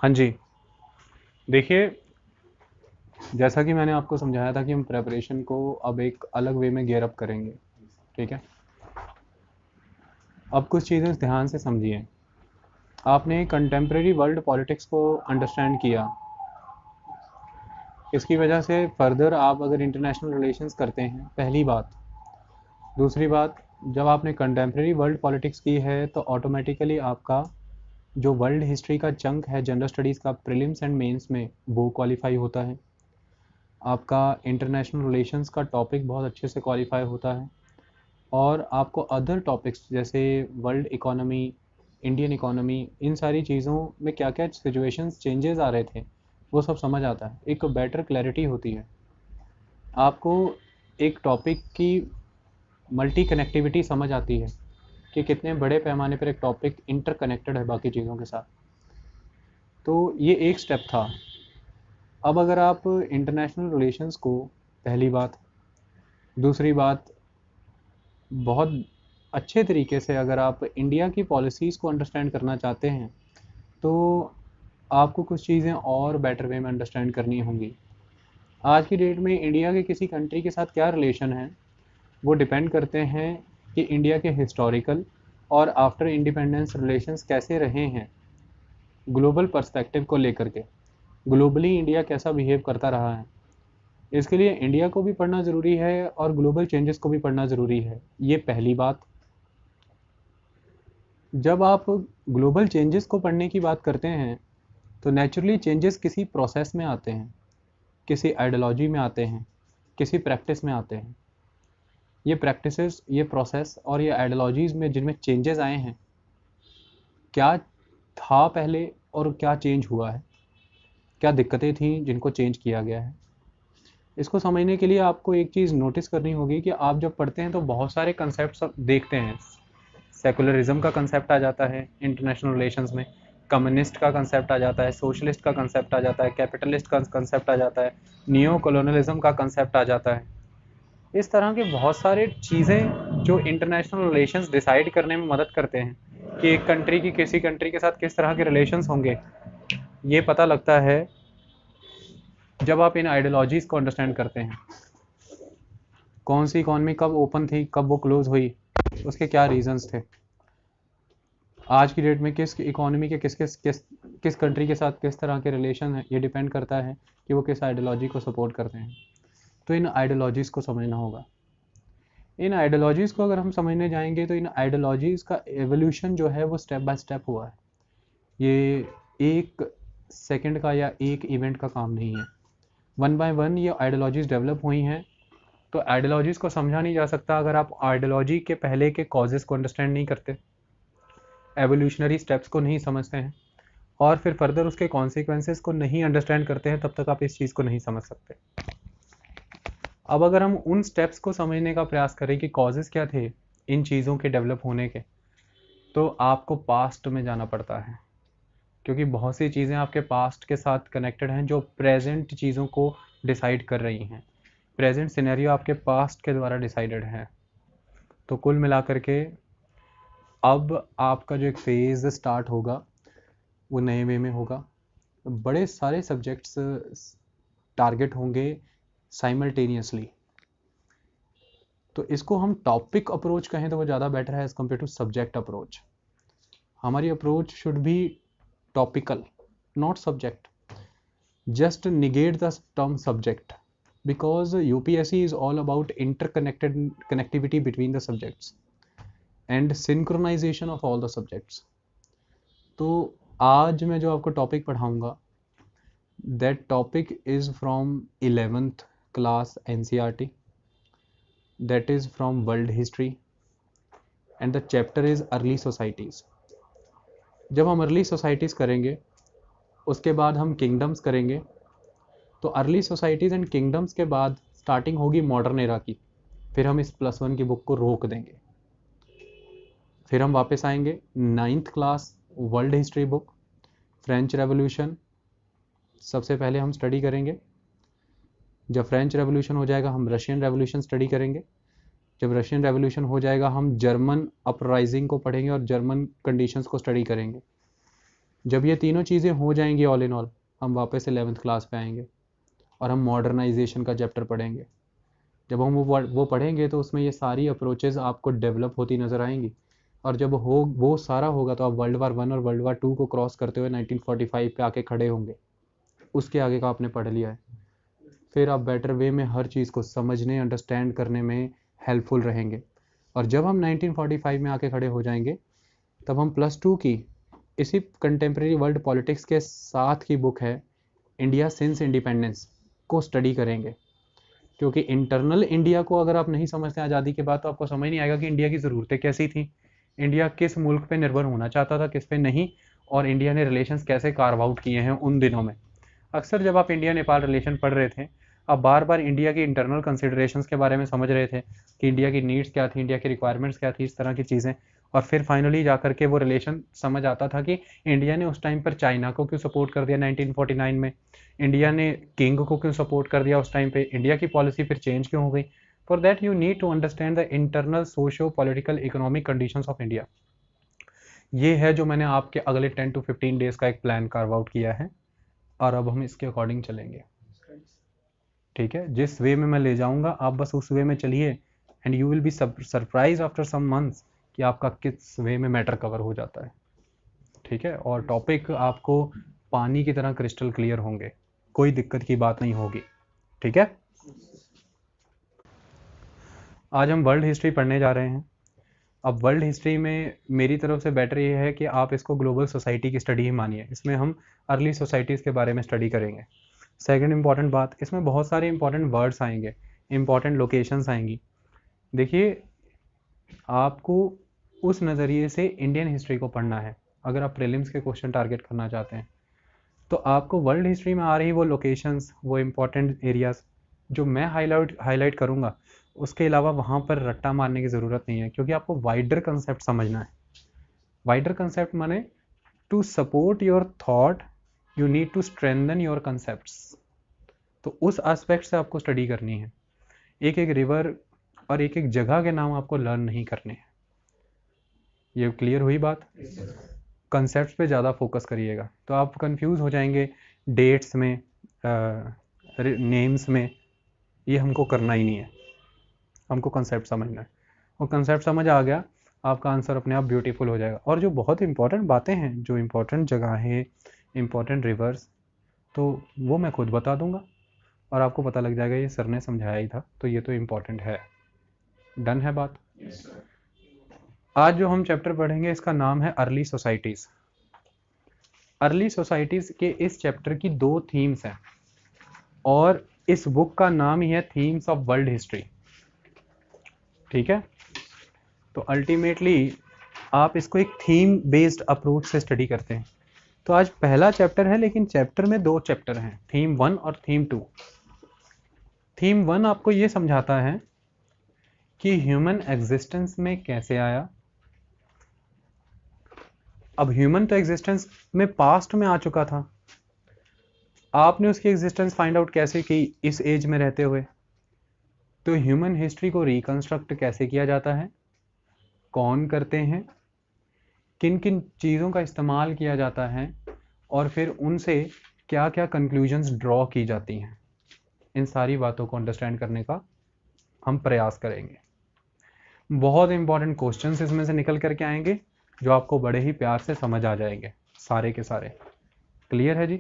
हाँ जी। देखिए, जैसा कि मैंने आपको समझाया था कि हम प्रिपरेशन को अब एक अलग वे में गियर अप करेंगे, ठीक है? अब कुछ चीज़ें ध्यान से समझिए। आपने कंटेम्प्रेरी वर्ल्ड पॉलिटिक्स को अंडरस्टैंड किया, इसकी वजह से फर्दर आप अगर इंटरनेशनल रिलेशंस करते हैं, पहली बात। दूसरी बात, जब आपने कंटेम्प्रेरी वर्ल्ड पॉलिटिक्स की है तो ऑटोमेटिकली आपका जो वर्ल्ड हिस्ट्री का चंक है जनरल स्टडीज़ का प्रीलिम्स एंड मेंस में, वो क्वालिफाई होता है। आपका इंटरनेशनल रिलेशंस का टॉपिक बहुत अच्छे से क्वालिफाई होता है, और आपको अदर टॉपिक्स जैसे वर्ल्ड इकोनॉमी, इंडियन इकोनॉमी, इन सारी चीज़ों में क्या क्या सिचुएशंस चेंजेस आ रहे थे, वो सब समझ आता है। एक बेटर क्लैरिटी होती है आपको, एक टॉपिक की मल्टी कनेक्टिविटी समझ आती है कि कितने बड़े पैमाने पर एक टॉपिक इंटरकनेक्टेड है बाकी चीज़ों के साथ। तो ये एक स्टेप था। अब अगर आप इंटरनेशनल रिलेशंस को, पहली बात, दूसरी बात, बहुत अच्छे तरीके से अगर आप इंडिया की पॉलिसीज़ को अंडरस्टैंड करना चाहते हैं, तो आपको कुछ चीज़ें और बेटर वे में अंडरस्टैंड करनी होंगी। आज की डेट में इंडिया के किसी कंट्री के साथ क्या रिलेशन है, वो डिपेंड करते हैं कि इंडिया के हिस्टोरिकल और आफ्टर इंडिपेंडेंस रिलेशंस कैसे रहे हैं, ग्लोबल पर्सपेक्टिव को लेकर के। ग्लोबली इंडिया कैसा बिहेव करता रहा है, इसके लिए इंडिया को भी पढ़ना ज़रूरी है और ग्लोबल चेंजेस को भी पढ़ना ज़रूरी है। ये पहली बात। जब आप ग्लोबल चेंजेस को पढ़ने की बात करते हैं, तो नेचुरली चेंजेस किसी प्रोसेस में आते हैं, किसी आइडियोलॉजी में आते हैं, किसी प्रैक्टिस में आते हैं। ये प्रैक्टिसेस, ये प्रोसेस और ये आइडियोलॉजीज़ में जिनमें चेंजेस आए हैं, क्या था पहले और क्या चेंज हुआ है, क्या दिक्कतें थी जिनको चेंज किया गया है। इसको समझने के लिए आपको एक चीज़ नोटिस करनी होगी कि आप जब पढ़ते हैं तो बहुत सारे कंसेप्ट देखते हैं। सेकुलरिज्म का कंसेप्ट आ जाता है इंटरनेशनल रिलेशंस में, कम्युनिस्ट का कंसेप्ट आ जाता है, सोशलिस्ट का कंसेप्ट आ जाता है, कैपिटलिस्ट का कंसेप्ट आ जाता है, नियो कॉलोनियलिज्म का कंसेप्ट आ जाता है। इस तरह के बहुत सारे चीज़ें जो इंटरनेशनल रिलेशंस डिसाइड करने में मदद करते हैं कि एक कंट्री की किसी कंट्री के साथ किस तरह के रिलेशंस होंगे, ये पता लगता है जब आप इन आइडियोलॉजीज़ को अंडरस्टैंड करते हैं। कौन सी इकॉनमी कब ओपन थी, कब वो क्लोज हुई, उसके क्या रीजंस थे। आज की डेट में किस इकोनॉमी के किस कंट्री के साथ किस तरह के रिलेशन है, ये डिपेंड करता है कि वो किस आइडियोलॉजी को सपोर्ट करते हैं। तो इन आइडियोलॉजीज़ को समझना होगा। इन आइडियोलॉजीज़ को अगर हम समझने जाएंगे तो इन आइडियोलॉजीज़ का एवोल्यूशन जो है वो स्टेप बाय स्टेप हुआ है। ये एक सेकंड का या एक इवेंट का काम नहीं है। वन बाय वन ये आइडियोलॉजीज़ डेवलप हुई हैं। तो आइडियोलॉजीज़ को समझा नहीं जा सकता अगर आप आइडियोलॉजी के पहले के कॉजेज़ को अंडरस्टैंड नहीं करते, एवोल्यूशनरी स्टेप्स को नहीं समझते हैं, और फिर फर्दर उसके कॉन्सिक्वेंसेस को नहीं अंडरस्टैंड करते हैं, तब तक आप इस चीज़ को नहीं समझ सकते। अब अगर हम उन स्टेप्स को समझने का प्रयास करें कि कॉजेज़ क्या थे इन चीज़ों के डेवलप होने के, तो आपको पास्ट में जाना पड़ता है, क्योंकि बहुत सी चीज़ें आपके पास्ट के साथ कनेक्टेड हैं जो प्रेजेंट चीज़ों को डिसाइड कर रही हैं। प्रेजेंट सिनेरियो आपके पास्ट के द्वारा डिसाइडेड है। तो कुल मिलाकर के अब आपका जो एक फेज़ स्टार्ट होगा वो नए वे में होगा। बड़े सारे सब्जेक्ट्स टारगेट होंगे साइमल्टेनियसली। तो इसको हम टॉपिक अप्रोच कहें तो वो ज़्यादा बेटर है as compared to subject approach. हमारी approach should be topical, not subject. Just negate the term subject, because UPSC is all about interconnected connectivity between the subjects and synchronization of all the subjects. तो आज मैं जो आपको topic पढ़ाऊंगा, that topic is from 11th class NCERT, that is from world history, and the chapter is early societies. जब हम early societies करेंगे उसके बाद हम किंगडम्स करेंगे, तो अर्ली सोसाइटीज़ एंड किंगडम्स के बाद स्टार्टिंग होगी मॉडर्न एरा की। फिर हम इस +1 की बुक को रोक देंगे, फिर हम वापस आएंगे 9th class world history book, French revolution सबसे पहले हम स्टडी करेंगे। जब फ्रेंच रेवोल्यूशन हो जाएगा हम रशियन रेवोल्यूशन स्टडी करेंगे। जब रशियन रेवोल्यूशन हो जाएगा हम जर्मन अपराइजिंग को पढ़ेंगे और जर्मन कंडीशंस को स्टडी करेंगे। जब ये तीनों चीज़ें हो जाएंगी ऑल इन ऑल, हम वापस 11th क्लास पे आएंगे और हम मॉडर्नाइजेशन का चैप्टर पढ़ेंगे। जब हम वो पढ़ेंगे तो उसमें ये सारी अप्रोचेस आपको डेवलप होती नज़र आएंगी, और जब हो वो सारा होगा तो आप वर्ल्ड वार 1 और वर्ल्ड वार 2 को क्रॉस करते हुए 1945 पे आके खड़े होंगे। उसके आगे का आपने पढ़ लिया है, फिर आप बेटर वे में हर चीज़ को समझने अंडरस्टैंड करने में हेल्पफुल रहेंगे। और जब हम 1945 में आके खड़े हो जाएंगे तब हम +2 की इसी कंटेम्प्रेरी वर्ल्ड पॉलिटिक्स के साथ की बुक है इंडिया सिंस इंडिपेंडेंस को स्टडी करेंगे। क्योंकि इंटरनल इंडिया को अगर आप नहीं समझते आज़ादी के बाद तो आपको समझ नहीं आएगा कि इंडिया की ज़रूरतें कैसी थी, इंडिया किस मुल्क पे निर्भर होना चाहता था, किस पे नहीं, और इंडिया ने रिलेशंस कैसे कार्व आउट किए हैं उन दिनों में। अक्सर जब आप इंडिया नेपाल रिलेशन पढ़ रहे थे, आप बार बार इंडिया की इंटरनल कंसिडरेशंस के बारे में समझ रहे थे कि इंडिया की नीड्स क्या थी, इंडिया की रिक्वायरमेंट्स क्या थी, इस तरह की चीज़ें। और फिर फाइनली जाकर के वो रिलेशन समझ आता था कि इंडिया ने उस टाइम पर चाइना को क्यों सपोर्ट कर दिया 1949 में, इंडिया ने किंग को क्यों सपोर्ट कर दिया उस टाइम पे, इंडिया की पॉलिसी फिर चेंज क्यों हो गई। For that you need to understand the internal socio political economic conditions of India. ये है जो मैंने आपके अगले 10 to 15 डेज का एक प्लान कार्व आउट किया है, और अब हम इसके अकॉर्डिंग चलेंगे। ठीक है, जिस वे में मैं ले जाऊंगा आप बस उस वे में चलिए, and you will be surprise after some months कि आपका किस वे में मैटर कवर हो जाता है। ठीक है, और टॉपिक आपको पानी की तरह क्रिस्टल क्लियर होंगे, कोई दिक्कत की बात नहीं होगी। ठीक है, आज हम वर्ल्ड हिस्ट्री पढ़ने जा रहे हैं। अब वर्ल्ड हिस्ट्री में मेरी तरफ से बेटर ये है कि आप इसको ग्लोबल सोसाइटी की स्टडी ही मानिए। इसमें हम अर्ली सोसाइटीज़ के बारे में स्टडी करेंगे। सेकंड इंपॉर्टेंट बात, इसमें बहुत सारे इंपॉर्टेंट वर्ड्स आएंगे, इंपॉर्टेंट लोकेशंस आएंगी। देखिए, आपको उस नज़रिए से इंडियन हिस्ट्री को पढ़ना है अगर आप प्रीलिम्स के क्वेश्चन टारगेट करना चाहते हैं। तो आपको वर्ल्ड हिस्ट्री में आ रही वो लोकेशंस, वो इंपॉर्टेंट एरियाज़ जो मैं हाईलाइट करूँगा, उसके अलावा वहाँ पर रट्टा मारने की ज़रूरत नहीं है, क्योंकि आपको वाइडर कंसेप्ट समझना है। वाइडर कंसेप्ट माने to support your thought you need to strengthen your concepts. तो उस एस्पेक्ट से आपको स्टडी करनी है। एक एक रिवर और एक एक जगह के नाम आपको लर्न नहीं करने हैं। ये क्लियर हुई बात? कंसेप्ट पे ज़्यादा फोकस करिएगा, तो आप कंफ्यूज हो जाएंगे डेट्स में, नेम्स में। ये हमको करना ही नहीं है, हमको कंसेप्ट समझना है। और कंसेप्ट समझ आ गया, आपका आंसर अपने आप ब्यूटीफुल हो जाएगा। और जो बहुत इंपॉर्टेंट बातें हैं, जो इंपॉर्टेंट जगह हैं, इंपॉर्टेंट रिवर्स, तो वो मैं खुद बता दूंगा और आपको पता लग जाएगा ये सर ने समझाया ही था, तो ये तो इम्पोर्टेंट है। डन है बात? आज जो हम चैप्टर पढ़ेंगे इसका नाम है अर्ली सोसाइटीज़। अर्ली सोसाइटीज़ के इस चैप्टर की 2 थीम्स हैं, और इस बुक का नाम ही है थीम्स ऑफ वर्ल्ड हिस्ट्री। ठीक है, तो अल्टीमेटली आप इसको एक थीम बेस्ड अप्रोच से स्टडी करते हैं। तो आज पहला चैप्टर है, लेकिन चैप्टर में 2 चैप्टर हैं, थीम 1 और थीम 2। थीम 1 आपको ये समझाता है कि ह्यूमन एग्जिस्टेंस में कैसे आया। अब ह्यूमन तो एग्जिस्टेंस में पास्ट में आ चुका था, आपने उसकी एग्जिस्टेंस फाइंड आउट कैसे की इस एज में रहते हुए। तो ह्यूमन हिस्ट्री को रिकंस्ट्रक्ट कैसे किया जाता है, कौन करते हैं, किन किन चीज़ों का इस्तेमाल किया जाता है, और फिर उनसे क्या क्या कंक्लूजन्स ड्रॉ की जाती हैं, इन सारी बातों को अंडरस्टैंड करने का हम प्रयास करेंगे। बहुत इंपॉर्टेंट क्वेश्चंस इसमें से निकल करके आएंगे जो आपको बड़े ही प्यार से समझ आ जाएंगे, सारे के सारे। क्लियर है जी?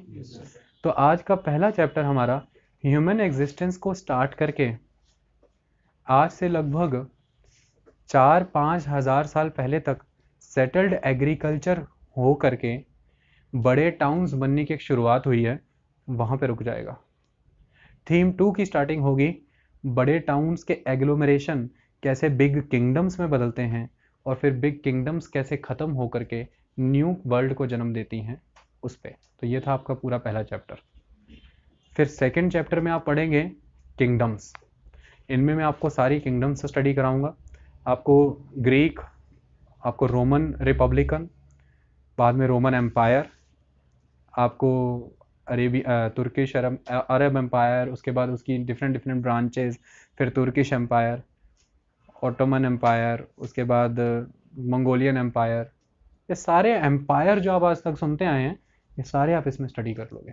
तो आज का पहला चैप्टर हमारा ह्यूमन एग्जिस्टेंस को स्टार्ट करके आज से लगभग 4-5 हज़ार साल पहले तक सेटल्ड एग्रीकल्चर हो करके बड़े टाउन्स बनने की एक शुरुआत हुई है, वहाँ पे रुक जाएगा। थीम 2 की स्टार्टिंग होगी बड़े टाउन्स के एग्लोमरेशन कैसे बिग किंगडम्स में बदलते हैं, और फिर बिग किंगडम्स कैसे ख़त्म हो करके न्यू वर्ल्ड को जन्म देती हैं उस पे। तो ये था आपका पूरा पहला चैप्टर। फिर सेकंड चैप्टर में आप पढ़ेंगे किंगडम्स। इनमें मैं आपको सारी किंगडम्स स्टडी कराऊंगा, आपको ग्रीक, आपको रोमन रिपब्लिकन, बाद में रोमन एम्पायर, आपको तुर्किश अरब एम्पायर, उसके बाद उसकी डिफरेंट ब्रांचेस, फिर तुर्किश एम्पायर, ऑटोमन एम्पायर, उसके बाद मंगोलियन एम्पायर, ये सारे एम्पायर जो आप आज तक सुनते आए हैं, ये सारे आप इसमें स्टडी कर लोगे,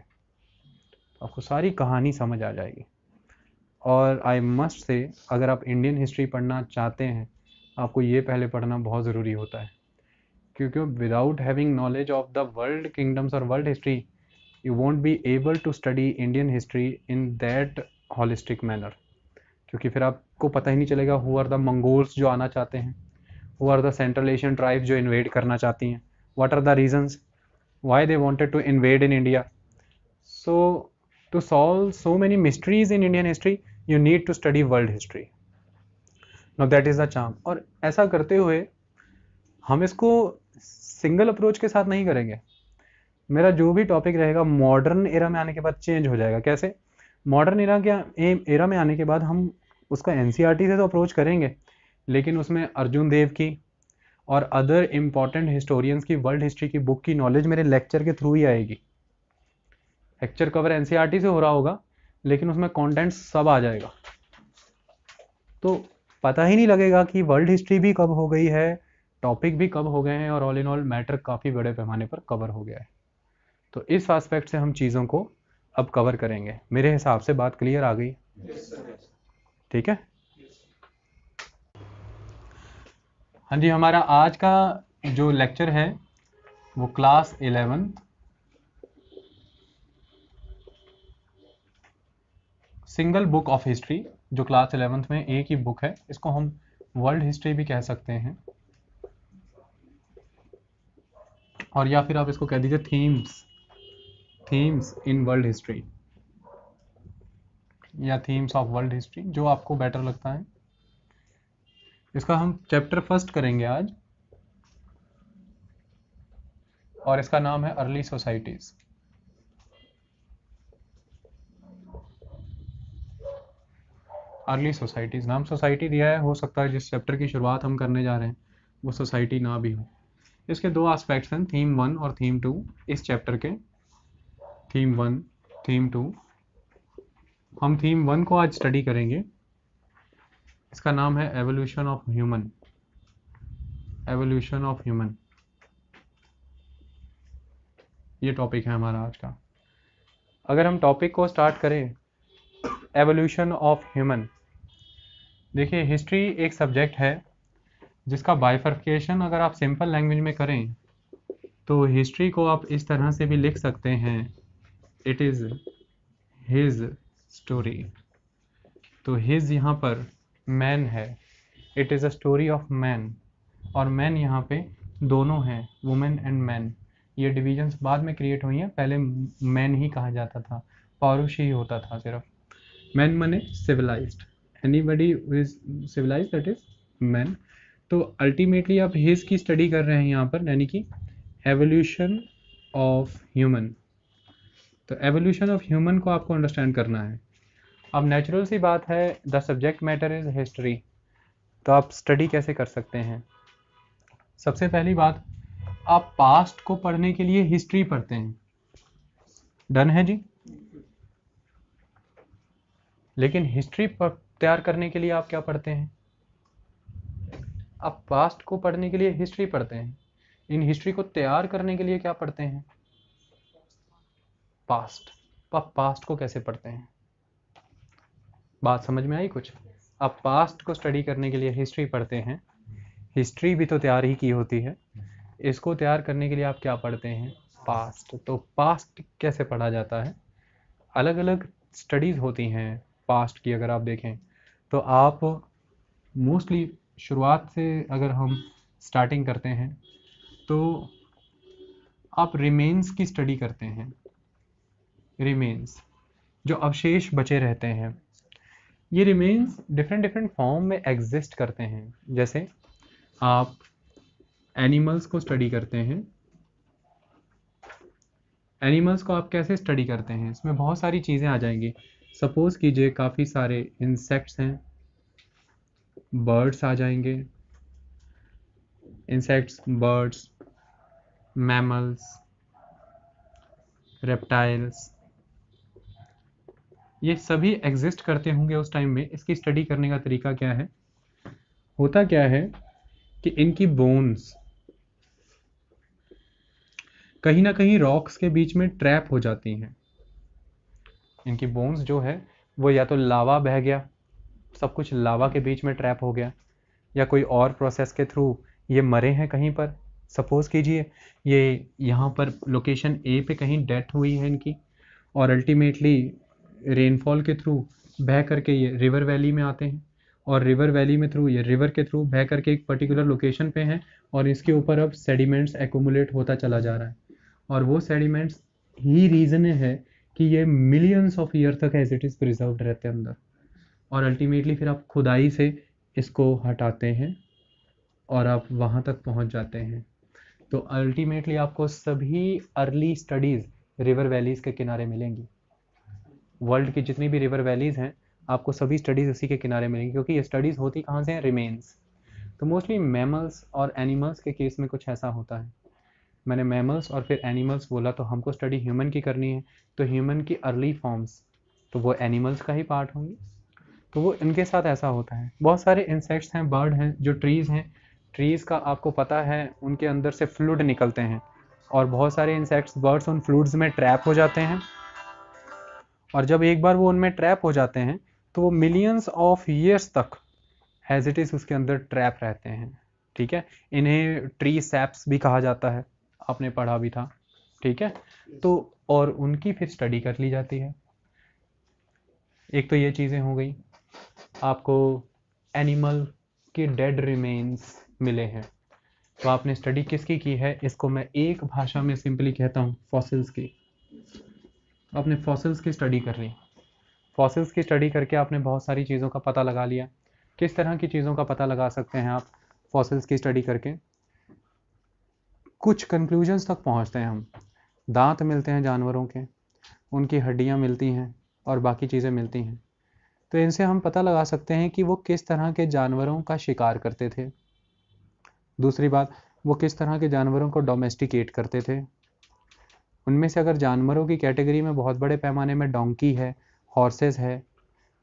आपको सारी कहानी समझ आ जाएगी। और आई मस्ट से, अगर आप इंडियन हिस्ट्री पढ़ना चाहते हैं, आपको ये पहले पढ़ना बहुत ज़रूरी होता है, क्योंकि without having knowledge of the world kingdoms और world history, you won't be able to study Indian history in that holistic manner. क्योंकि फिर आपको पता ही नहीं चलेगा हु आर द मंगोल्स जो आना चाहते हैं, who are the central Asian tribes जो इन्वेड करना चाहती हैं, what are the reasons why they wanted to invade in India. So to solve so many mysteries in Indian history, you need to study world history. Now that is the charm. और ऐसा करते हुए हम इसको single approach के साथ नहीं करेंगे। मेरा जो भी टॉपिक रहेगा मॉडर्न एरा में आने के बाद चेंज हो जाएगा। कैसे? मॉडर्न एरा में आने के बाद हम उसका एनसीईआरटी से तो अप्रोच करेंगे, लेकिन उसमें अर्जुन देव की और अदर इम्पॉर्टेंट हिस्टोरियंस की वर्ल्ड हिस्ट्री की बुक की नॉलेज मेरे लेक्चर के थ्रू ही आएगी। लेक्चर कवर एनसीईआरटी से हो रहा होगा, लेकिन उसमें कंटेंट सब आ जाएगा, तो पता ही नहीं लगेगा कि वर्ल्ड हिस्ट्री भी कब हो गई है, टॉपिक भी कब हो गए हैं, और ऑल इन ऑल मैटर काफ़ी बड़े पैमाने पर कवर हो गया है। तो इस एस्पेक्ट से हम चीज़ों को अब कवर करेंगे। मेरे हिसाब से बात क्लियर आ गई? ठीक है। हाँ जी, हमारा आज का जो लेक्चर है वो class 11 single book of history, जो क्लास 11th में एक ही बुक है, इसको हम वर्ल्ड हिस्ट्री भी कह सकते हैं, और या फिर आप इसको कह दीजिए थीम्स इन वर्ल्ड हिस्ट्री, या थीम्स ऑफ वर्ल्ड हिस्ट्री, जो आपको बेटर लगता है। इसका हम चैप्टर फर्स्ट करेंगे आज, और इसका नाम है अर्ली सोसाइटीज। अर्ली सोसाइटीज नाम सोसाइटी दिया है, हो सकता है जिस चैप्टर की शुरुआत हम करने जा रहे हैं वो सोसाइटी ना भी हो। इसके दो एस्पेक्ट्स हैं, थीम 1 और थीम 2 इस चैप्टर के। Theme 1, theme 2। हम थीम 1 को आज स्टडी करेंगे। इसका नाम है evolution of human. Evolution of human, ये टॉपिक है हमारा आज का। अगर हम टॉपिक को स्टार्ट करें, एवोल्यूशन ऑफ ह्यूमन, देखिए हिस्ट्री एक सब्जेक्ट है जिसका बाइफर्केशन अगर आप सिंपल लैंग्वेज में करें तो हिस्ट्री को आप इस तरह से भी लिख सकते हैं, इट इज़ हिज स्टोरी। तो हिज यहाँ पर मैन है, it is a story of man, और मैन यहाँ पे दोनों हैं, वुमेन एंड मैन। ये डिविजन्स बाद में क्रिएट हुई हैं, पहले मैन ही कहा जाता था, पौरुष ही होता था सिर्फ। मैन मने civilized, anybody who is civilized that is man. तो अल्टीमेटली आप हिज की स्टडी कर रहे हैं यहाँ पर, यानी कि एवोल्यूशन ऑफ ह्यूमन। तो एवोल्यूशन ऑफ ह्यूमन को आपको अंडरस्टैंड करना है। अब नेचुरल सी बात है, the subject matter is history, तो आप स्टडी कैसे कर सकते हैं? सबसे पहली बात, आप पास्ट को पढ़ने के लिए हिस्ट्री पढ़ते हैं, डन है जी। लेकिन हिस्ट्री तैयार करने के लिए आप क्या पढ़ते हैं? आप पास्ट को पढ़ने के लिए हिस्ट्री पढ़ते हैं, इन हिस्ट्री को तैयार करने के लिए क्या पढ़ते हैं? पास्ट। आप पास्ट को कैसे पढ़ते हैं? बात समझ में आई कुछ? आप पास्ट को स्टडी करने के लिए हिस्ट्री पढ़ते हैं, हिस्ट्री भी तो तैयार ही की होती है, इसको तैयार करने के लिए आप क्या पढ़ते हैं? पास्ट। तो पास्ट कैसे पढ़ा जाता है? अलग अलग स्टडीज़ होती हैं पास्ट की। अगर आप देखें तो आप मोस्टली शुरुआत से अगर हम स्टार्टिंग करते हैं तो आप रिमेन्स की स्टडी करते हैं। रिमेन्स, जो अवशेष बचे रहते हैं, ये रिमेन्स डिफरेंट फॉर्म में एग्जिस्ट करते हैं। जैसे आप एनिमल्स को स्टडी करते हैं, एनिमल्स को आप कैसे स्टडी करते हैं? इसमें बहुत सारी चीज़ें आ जाएंगी। सपोज कीजिए काफ़ी सारे इंसेक्ट्स हैं, बर्ड्स आ जाएंगे, इंसेक्ट्स, बर्ड्स, मैमल्स, रेप्टाइल्स, ये सभी एग्जिस्ट करते होंगे उस टाइम में। इसकी स्टडी करने का तरीका क्या है? होता क्या है कि इनकी बोन्स कहीं ना कहीं रॉक्स के बीच में ट्रैप हो जाती हैं। इनकी बोन्स जो है वो या तो लावा बह गया, सब कुछ लावा के बीच में ट्रैप हो गया, या कोई और प्रोसेस के थ्रू ये मरे हैं कहीं पर। सपोज कीजिए ये यहाँ पर लोकेशन ए पे कहीं डेथ हुई है इनकी, और अल्टीमेटली रेनफॉल के थ्रू बह करके ये रिवर वैली में आते हैं, और रिवर वैली में थ्रू ये रिवर के थ्रू बह करके एक पर्टिकुलर लोकेशन पे हैं, और इसके ऊपर अब सेडिमेंट्स एक्यूमुलेट होता चला जा रहा है, और वो सेडिमेंट्स ही रीज़न है कि ये मिलियंस ऑफ ईयर तक एज इट इज़ प्रिजर्व्ड रहते हैं अंदर, और अल्टीमेटली फिर आप खुदाई से इसको हटाते हैं और आप वहाँ तक पहुँच जाते हैं। तो अल्टीमेटली आपको सभी अर्ली स्टडीज़ रिवर वैलीज़ के किनारे मिलेंगी। वर्ल्ड की जितनी भी रिवर वैलीज़ हैं आपको सभी स्टडीज़ उसी के किनारे मिलेंगी, क्योंकि ये स्टडीज़ होती कहाँ से हैं? रिमेन्स। तो मोस्टली मैमल्स और एनिमल्स के केस में कुछ ऐसा होता है। मैंने मैमल्स और फिर एनिमल्स बोला, तो हमको स्टडी ह्यूमन की करनी है, तो ह्यूमन की अर्ली फॉर्म्स तो वो एनिमल्स का ही पार्ट होंगी। तो वो इनके साथ ऐसा होता है। बहुत सारे इंसेक्ट्स हैं, बर्ड हैं, जो ट्रीज़ हैं, ट्रीज़ का आपको पता है उनके अंदर से फ्लूइड निकलते हैं, और बहुत सारे इंसेक्ट्स, बर्ड्स उन फ्लूइड्स में ट्रैप हो जाते हैं, और जब एक बार वो उनमें ट्रैप हो जाते हैं तो वो मिलियंस ऑफ ईयर्स तक एज इट इज़ उसके अंदर ट्रैप रहते हैं। ठीक है, इन्हें ट्री सैप्स भी कहा जाता है, आपने पढ़ा भी था। ठीक है, तो और उनकी फिर स्टडी कर ली जाती है। एक तो ये चीज़ें हो गई। आपको एनिमल के डेड रिमेन्स मिले हैं, तो आपने स्टडी किसकी की है? इसको मैं एक भाषा में सिंपली कहता हूँ, फॉसिल्स की। आपने फॉसिल्स की स्टडी कर ली। फॉसिल्स की स्टडी करके आपने बहुत सारी चीज़ों का पता लगा लिया। किस तरह की चीज़ों का पता लगा सकते हैं आप फॉसिल्स की स्टडी करके? कुछ कंक्लूजन्स तक पहुँचते हैं हम। दांत मिलते हैं जानवरों के, उनकी हड्डियाँ मिलती हैं, और बाकी चीज़ें मिलती हैं। तो इनसे हम पता लगा सकते हैं कि वो किस तरह के जानवरों का शिकार करते थे। दूसरी बात, वो किस तरह के जानवरों को डोमेस्टिकेट करते थे। उनमें से अगर जानवरों की कैटेगरी में बहुत बड़े पैमाने में डोंकी है, हॉर्सेस है,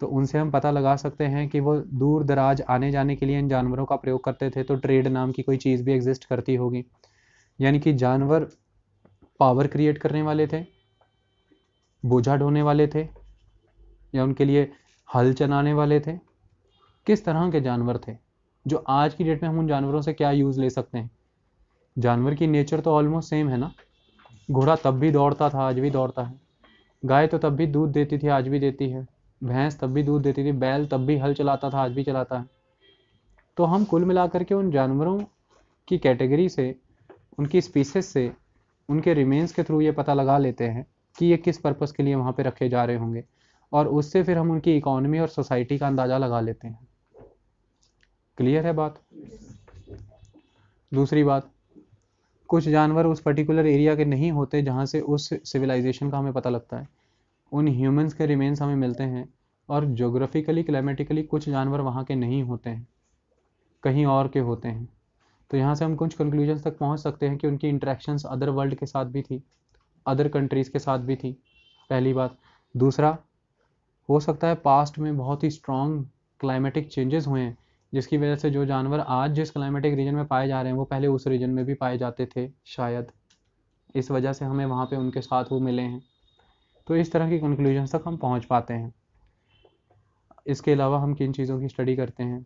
तो उनसे हम पता लगा सकते हैं कि वो दूर दराज आने जाने के लिए इन जानवरों का प्रयोग करते थे, तो ट्रेड नाम की कोई चीज़ भी एग्जिस्ट करती होगी। यानी कि जानवर पावर क्रिएट करने वाले थे, बोझा ढोने वाले थे, या उनके लिए हल चलाने वाले थे। किस तरह के जानवर थे जो आज की डेट में हम उन जानवरों से क्या यूज़ ले सकते हैं? जानवर की नेचर तो ऑलमोस्ट सेम है ना। घोड़ा तब भी दौड़ता था, आज भी दौड़ता है। गाय तो तब भी दूध देती थी, आज भी देती है। भैंस तब भी दूध देती थी। बैल तब भी हल चलाता था, आज भी चलाता है। तो हम कुल मिलाकर के उन जानवरों की कैटेगरी से, उनकी स्पीसीज से, उनके रिमेन्स के थ्रू ये पता लगा लेते हैं कि ये किस पर्पज़ के लिए वहाँ पे रखे जा रहे होंगे, और उससे फिर हम उनकी इकोनॉमी और सोसाइटी का अंदाज़ा लगा लेते हैं। क्लियर है बात? दूसरी बात, कुछ जानवर उस पर्टिकुलर एरिया के नहीं होते जहाँ से उस सिविलाइजेशन का हमें पता लगता है। उन ह्यूमंस के रिमेन्स हमें मिलते हैं, और जोग्राफिकली, क्लाइमेटिकली कुछ जानवर वहाँ के नहीं होते हैं, कहीं और के होते हैं। तो यहाँ से हम कुछ कंक्लूजन्स तक पहुँच सकते हैं कि उनकी इंटरेक्शंस अदर वर्ल्ड के साथ भी थी, अदर कंट्रीज़ के साथ भी थी, पहली बात। दूसरा, हो सकता है पास्ट में बहुत ही स्ट्रॉन्ग क्लाइमेटिक चेंजेस हुए हैं, जिसकी वजह से जो जानवर आज जिस क्लाइमेटिक रीजन में पाए जा रहे हैं वो पहले उस रीजन में भी पाए जाते थे शायद। इस वजह से हमें वहाँ पे उनके साथ वो मिले हैं। तो इस तरह की कंक्लूजन तक हम पहुँच पाते हैं। इसके अलावा हम किन चीज़ों की स्टडी करते हैं?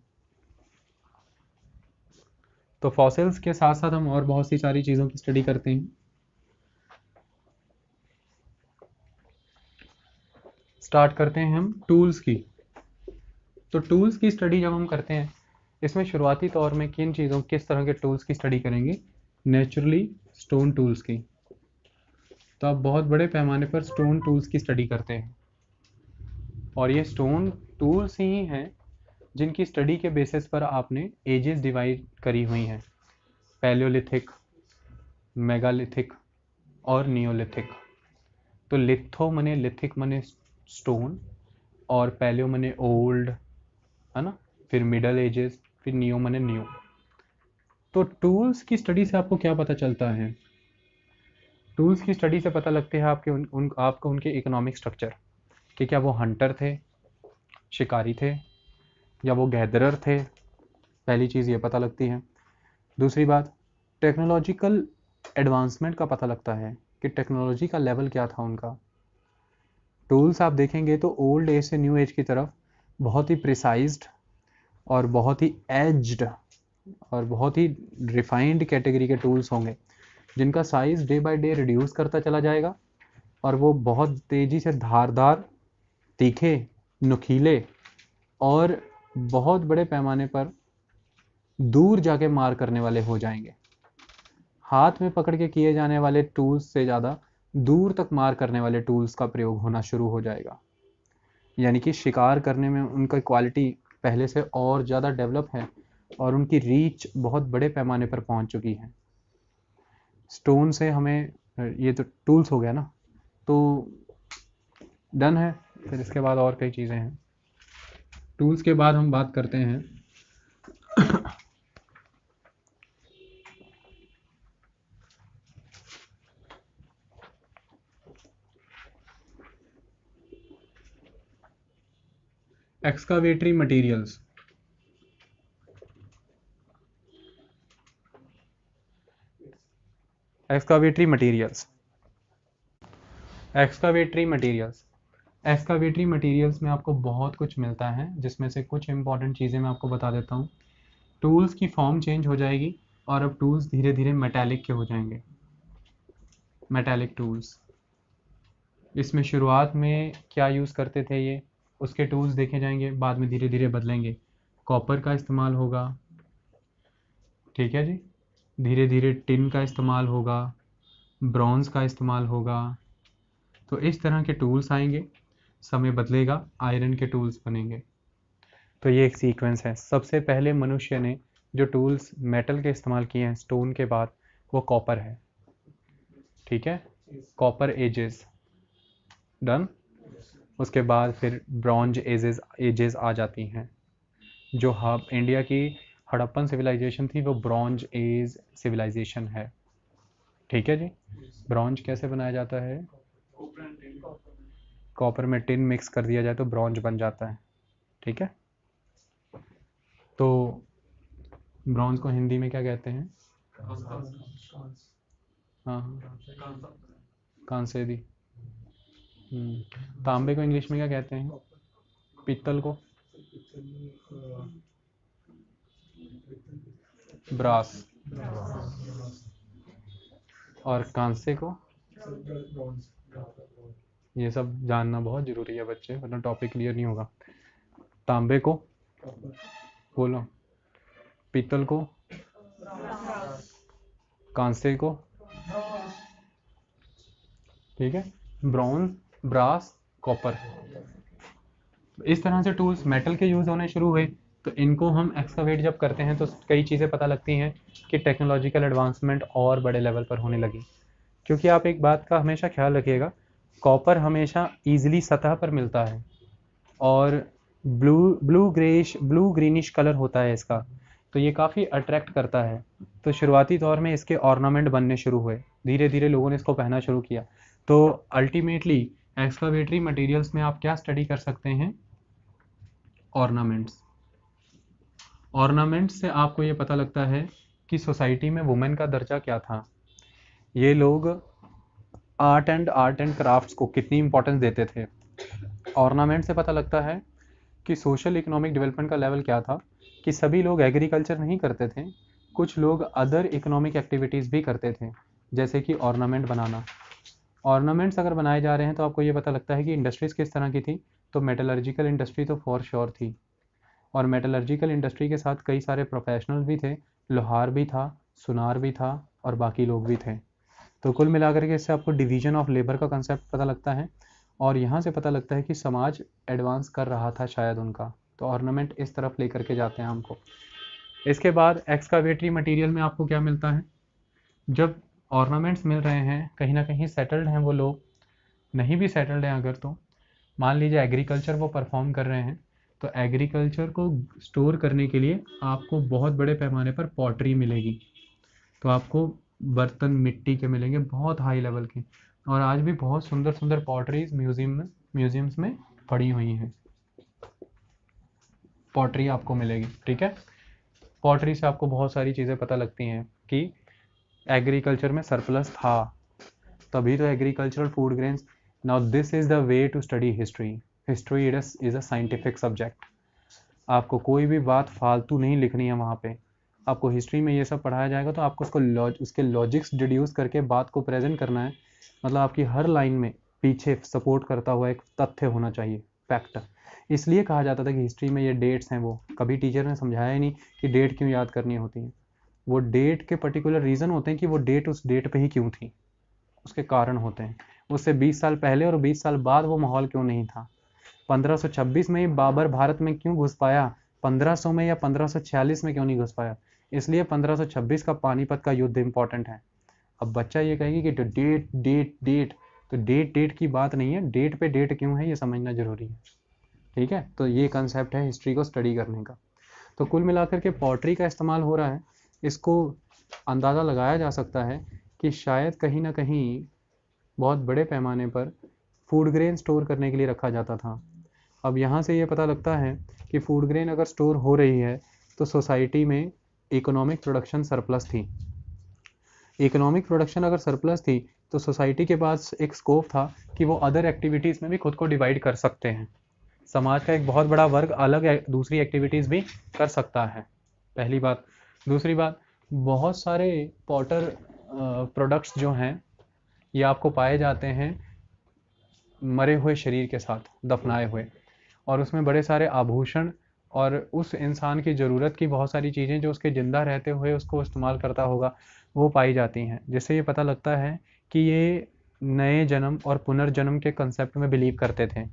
तो फॉसिल्स के साथ साथ हम और बहुत सी सारी चीज़ों की स्टडी करते हैं। स्टार्ट करते हैं हम टूल्स की। तो टूल्स की स्टडी जब हम करते हैं, इसमें शुरुआती तौर में किन चीज़ों, किस तरह के टूल्स की स्टडी करेंगे? नेचुरली स्टोन टूल्स की। तो आप बहुत बड़े पैमाने पर स्टोन टूल्स की स्टडी करते हैं, और ये स्टोन टूल्स ही हैं जिनकी स्टडी के बेसिस पर आपने एजेस डिवाइड करी हुई हैं, पैलियोलिथिक, मेगालिथिक और नियोलिथिक। तो लिथो मने लिथिक मने स्टोन, और पैलियो मने ओल्ड, है ना, फिर मिडल एजेस, फिर नियो मने न्यू। तो टूल्स की स्टडी से आपको क्या पता चलता है? टूल्स की स्टडी से पता लगते हैं आपको उनके इकोनॉमिक स्ट्रक्चर, कि क्या वो हंटर थे, शिकारी थे, या वो गैदरर थे। पहली चीज़ ये पता लगती है। दूसरी बात, टेक्नोलॉजिकल एडवांसमेंट का पता लगता है कि टेक्नोलॉजी का लेवल क्या था उनका। टूल्स आप देखेंगे तो ओल्ड एज से न्यू एज की तरफ बहुत ही प्रिसाइज्ड और बहुत ही एज्ड और बहुत ही रिफाइंड कैटेगरी के टूल्स होंगे, जिनका size day by day reduce करता चला जाएगा और वो बहुत तेज़ी से धारदार, तीखे, नुकीले और बहुत बड़े पैमाने पर दूर जाके मार करने वाले हो जाएंगे। हाथ में पकड़ के किए जाने वाले टूल्स से ज़्यादा दूर तक मार करने वाले टूल्स का प्रयोग होना शुरू हो जाएगा। यानी कि शिकार करने में उनका क्वालिटी पहले से और ज़्यादा डेवलप है और उनकी रीच बहुत बड़े पैमाने पर पहुंच चुकी है। स्टोन से हमें, ये तो टूल्स हो गया ना, तो डन है। फिर इसके बाद और कई चीज़ें हैं। टूल्स के बाद हम बात करते हैं एक्सकावेटरी मटेरियल्स। एक्सकावेटरी मटेरियल्स एक्सकावेटरी मटेरियल्स एक्सकावेटरी मटेरियल्स में आपको बहुत कुछ मिलता है, जिसमें से कुछ इंपॉर्टेंट चीज़ें मैं आपको बता देता हूँ। टूल्स की फॉर्म चेंज हो जाएगी और अब टूल्स धीरे धीरे मेटालिक के हो जाएंगे। मेटालिक टूल्स, इसमें शुरुआत में क्या यूज़ करते थे ये, उसके टूल्स देखे जाएंगे, बाद में धीरे धीरे बदलेंगे। कॉपर का इस्तेमाल होगा, ठीक है जी, धीरे धीरे टिन का इस्तेमाल होगा, ब्रॉन्ज़ का इस्तेमाल होगा। तो इस तरह के टूल्स आएंगे, समय बदलेगा, आयरन के टूल्स बनेंगे। तो ये एक सीक्वेंस है। सबसे पहले मनुष्य ने जो टूल्स मेटल के इस्तेमाल किए हैं स्टोन के बाद, वो कॉपर है, ठीक है, कॉपर एजेस, डन। उसके बाद फिर ब्रॉन्ज एजेस आ जाती हैं। जो इंडिया की हड़प्पन सिविलाइजेशन थी वो ब्रॉन्ज एज सिविलाइजेशन है, ठीक है जी। ब्रॉन्ज कैसे बनाया जाता है? कॉपर में टिन मिक्स कर दिया जाए तो ब्रॉन्ज बन जाता है, ठीक है। तो ब्रॉन्ज को हिंदी में क्या कहते हैं? हाँ, कांसेदी। तांबे को इंग्लिश में क्या कहते हैं? पीतल को? ब्रास। और कांसे को? ये सब जानना बहुत ज़रूरी है बच्चे, वरना टॉपिक क्लियर नहीं होगा। तांबे को बोलो, पीतल को, कांसे को, ठीक है, ब्रॉन्ज, ब्रास, कॉपर। इस तरह से टूल्स मेटल के यूज़ होने शुरू हुए। तो इनको हम एक्सकावेट जब करते हैं तो कई चीज़ें पता लगती हैं कि टेक्नोलॉजिकल एडवांसमेंट और बड़े लेवल पर होने लगी। क्योंकि आप एक बात का हमेशा ख्याल रखिएगा, कॉपर हमेशा ईजिली सतह पर मिलता है और ब्लू ग्रीनिश कलर होता है इसका, तो ये काफ़ी अट्रैक्ट करता है। तो शुरुआती दौर में इसके ऑर्नामेंट बनने शुरू हुए, धीरे धीरे लोगों ने इसको पहनना शुरू किया। तो अल्टीमेटली एक्सकावेटरी मटेरियल्स में आप क्या स्टडी कर सकते हैं? ऑर्नामेंट्स। ऑर्नामेंट्स से आपको ये पता लगता है कि सोसाइटी में वुमेन का दर्जा क्या था। ये लोग आर्ट एंड क्राफ्ट्स को कितनी इंपॉर्टेंस देते थे। ऑर्नामेंट से पता लगता है कि सोशल इकोनॉमिक डेवलपमेंट का लेवल क्या था, कि सभी लोग एग्रीकल्चर नहीं करते थे, कुछ लोग अदर इकोनॉमिक एक्टिविटीज़ भी करते थे, जैसे कि ऑर्नामेंट बनाना। ऑर्नामेंट्स अगर बनाए जा रहे हैं तो आपको ये पता लगता है कि इंडस्ट्रीज़ किस तरह की थी। तो मेटलर्जिकल इंडस्ट्री तो फॉर श्योर थी, और मेटलर्जिकल इंडस्ट्री के साथ कई सारे प्रोफेशनल भी थे, लोहार भी था, सुनार भी था और बाकी लोग भी थे। तो कुल मिलाकर के इससे आपको डिवीजन ऑफ लेबर का कंसेप्ट पता लगता है और यहाँ से पता लगता है कि समाज एडवांस कर रहा था शायद उनका। तो ऑर्नामेंट इस तरफ लेकर के जाते हैं हमको। इसके बाद एक्सकावेटरी मटेरियल में आपको क्या मिलता है? जब ऑर्नामेंट्स मिल रहे हैं, कहीं ना कहीं सेटल्ड हैं वो लोग, नहीं भी सेटल्ड हैं अगर, तो मान लीजिए एग्रीकल्चर वो परफॉर्म कर रहे हैं, तो एग्रीकल्चर को स्टोर करने के लिए आपको बहुत बड़े पैमाने पर पॉटरी मिलेगी। तो आपको बर्तन मिट्टी के मिलेंगे बहुत हाई लेवल के, और आज भी बहुत सुंदर सुंदर पॉटरीज म्यूजियम्स में पड़ी हुई हैं। पॉटरी आपको मिलेगी, ठीक है। पॉटरी से आपको बहुत सारी चीज़ें पता लगती हैं कि एग्रीकल्चर में सरप्लस था, तभी तो agricultural food grains. Now this is the way to study history. History is a scientific subject. आपको कोई भी बात फालतू नहीं लिखनी है वहाँ पे। आपको हिस्ट्री में ये सब पढ़ाया जाएगा तो आपको उसके लॉजिक्स डिड्यूस करके बात को प्रेजेंट करना है। मतलब आपकी हर लाइन में पीछे सपोर्ट करता हुआ एक तथ्य होना चाहिए, फैक्ट। इसलिए कहा जाता था कि हिस्ट्री में ये डेट्स हैं, वो कभी टीचर ने समझाया ही नहीं कि डेट क्यों याद करनी होती है। वो डेट के पर्टिकुलर रीज़न होते हैं कि वो डेट उस डेट पे ही क्यों थी, उसके कारण होते हैं। उससे 20 साल पहले और 20 साल बाद वो माहौल क्यों नहीं था। 1526 में ही बाबर भारत में क्यों घुस पाया, 1500 में या 1546 में क्यों नहीं घुस पाया। इसलिए 1526 का पानीपत का युद्ध इंपॉर्टेंट है। अब बच्चा ये कहेगी कि डेट डेट डेट, तो डेट डेट की बात नहीं है, डेट पे डेट क्यों है ये समझना जरूरी है। ठीक है, तो ये कंसेप्ट है हिस्ट्री को स्टडी करने का। तो कुल मिलाकर के पॉटरी का इस्तेमाल हो रहा है। इसको अंदाज़ा लगाया जा सकता है कि शायद कहीं ना कहीं बहुत बड़े पैमाने पर फूड ग्रेन स्टोर करने के लिए रखा जाता था। अब यहाँ से ये पता लगता है कि फूड ग्रेन अगर स्टोर हो रही है तो सोसाइटी में इकोनॉमिक प्रोडक्शन सरप्लस थी। इकोनॉमिक प्रोडक्शन अगर सरप्लस थी तो सोसाइटी के पास एक स्कोप था कि वो अदर एक्टिविटीज़ में भी खुद को डिवाइड कर सकते हैं। समाज का एक बहुत बड़ा वर्ग अलग दूसरी एक्टिविटीज़ भी कर सकता है, पहली बात। दूसरी बात, बहुत सारे पॉटर प्रोडक्ट्स जो हैं ये आपको पाए जाते हैं मरे हुए शरीर के साथ, दफनाए हुए, और उसमें बड़े सारे आभूषण और उस इंसान की ज़रूरत की बहुत सारी चीज़ें जो उसके ज़िंदा रहते हुए उसको इस्तेमाल करता होगा वो पाई जाती हैं, जिससे ये पता लगता है कि ये नए जन्म और पुनर्जन्म के कंसेप्ट में बिलीव करते थे।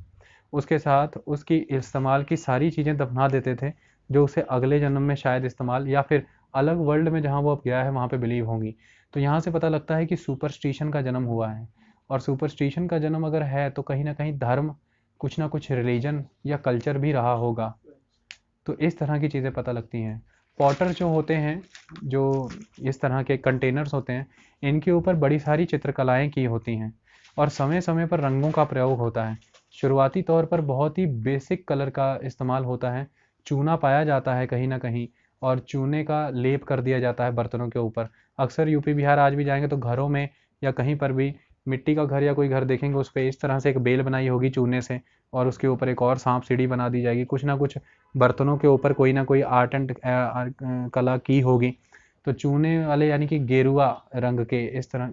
उसके साथ उसकी इस्तेमाल की सारी चीज़ें दफना देते थे जो उसे अगले जन्म में शायद इस्तेमाल या फिर अलग वर्ल्ड में जहाँ वो अब गया है वहाँ पे बिलीव होंगी। तो यहाँ से पता लगता है कि सुपरस्टिशन का जन्म हुआ है, और सुपरस्टिशन का जन्म अगर है तो कहीं ना कहीं धर्म, कुछ ना कुछ रिलीजन या कल्चर भी रहा होगा। तो इस तरह की चीज़ें पता लगती हैं। पॉटर जो होते हैं, जो इस तरह के कंटेनर्स होते हैं, इनके ऊपर बड़ी सारी चित्रकलाएं की होती हैं और समय समय पर रंगों का प्रयोग होता है। शुरुआती तौर पर बहुत ही बेसिक कलर का इस्तेमाल होता है। चूना पाया जाता है कहीं ना कहीं और चूने का लेप कर दिया जाता है बर्तनों के ऊपर। अक्सर यूपी बिहार आज भी जाएंगे तो घरों में या कहीं पर भी मिट्टी का घर या कोई घर देखेंगे उस पर इस तरह से एक बेल बनाई होगी चूने से, और उसके ऊपर एक और सांप सीढ़ी बना दी जाएगी। कुछ ना कुछ बर्तनों के ऊपर कोई ना कोई आर्ट एंड कला की होगी। तो चूने वाले यानी कि गेरुआ रंग के इस तरह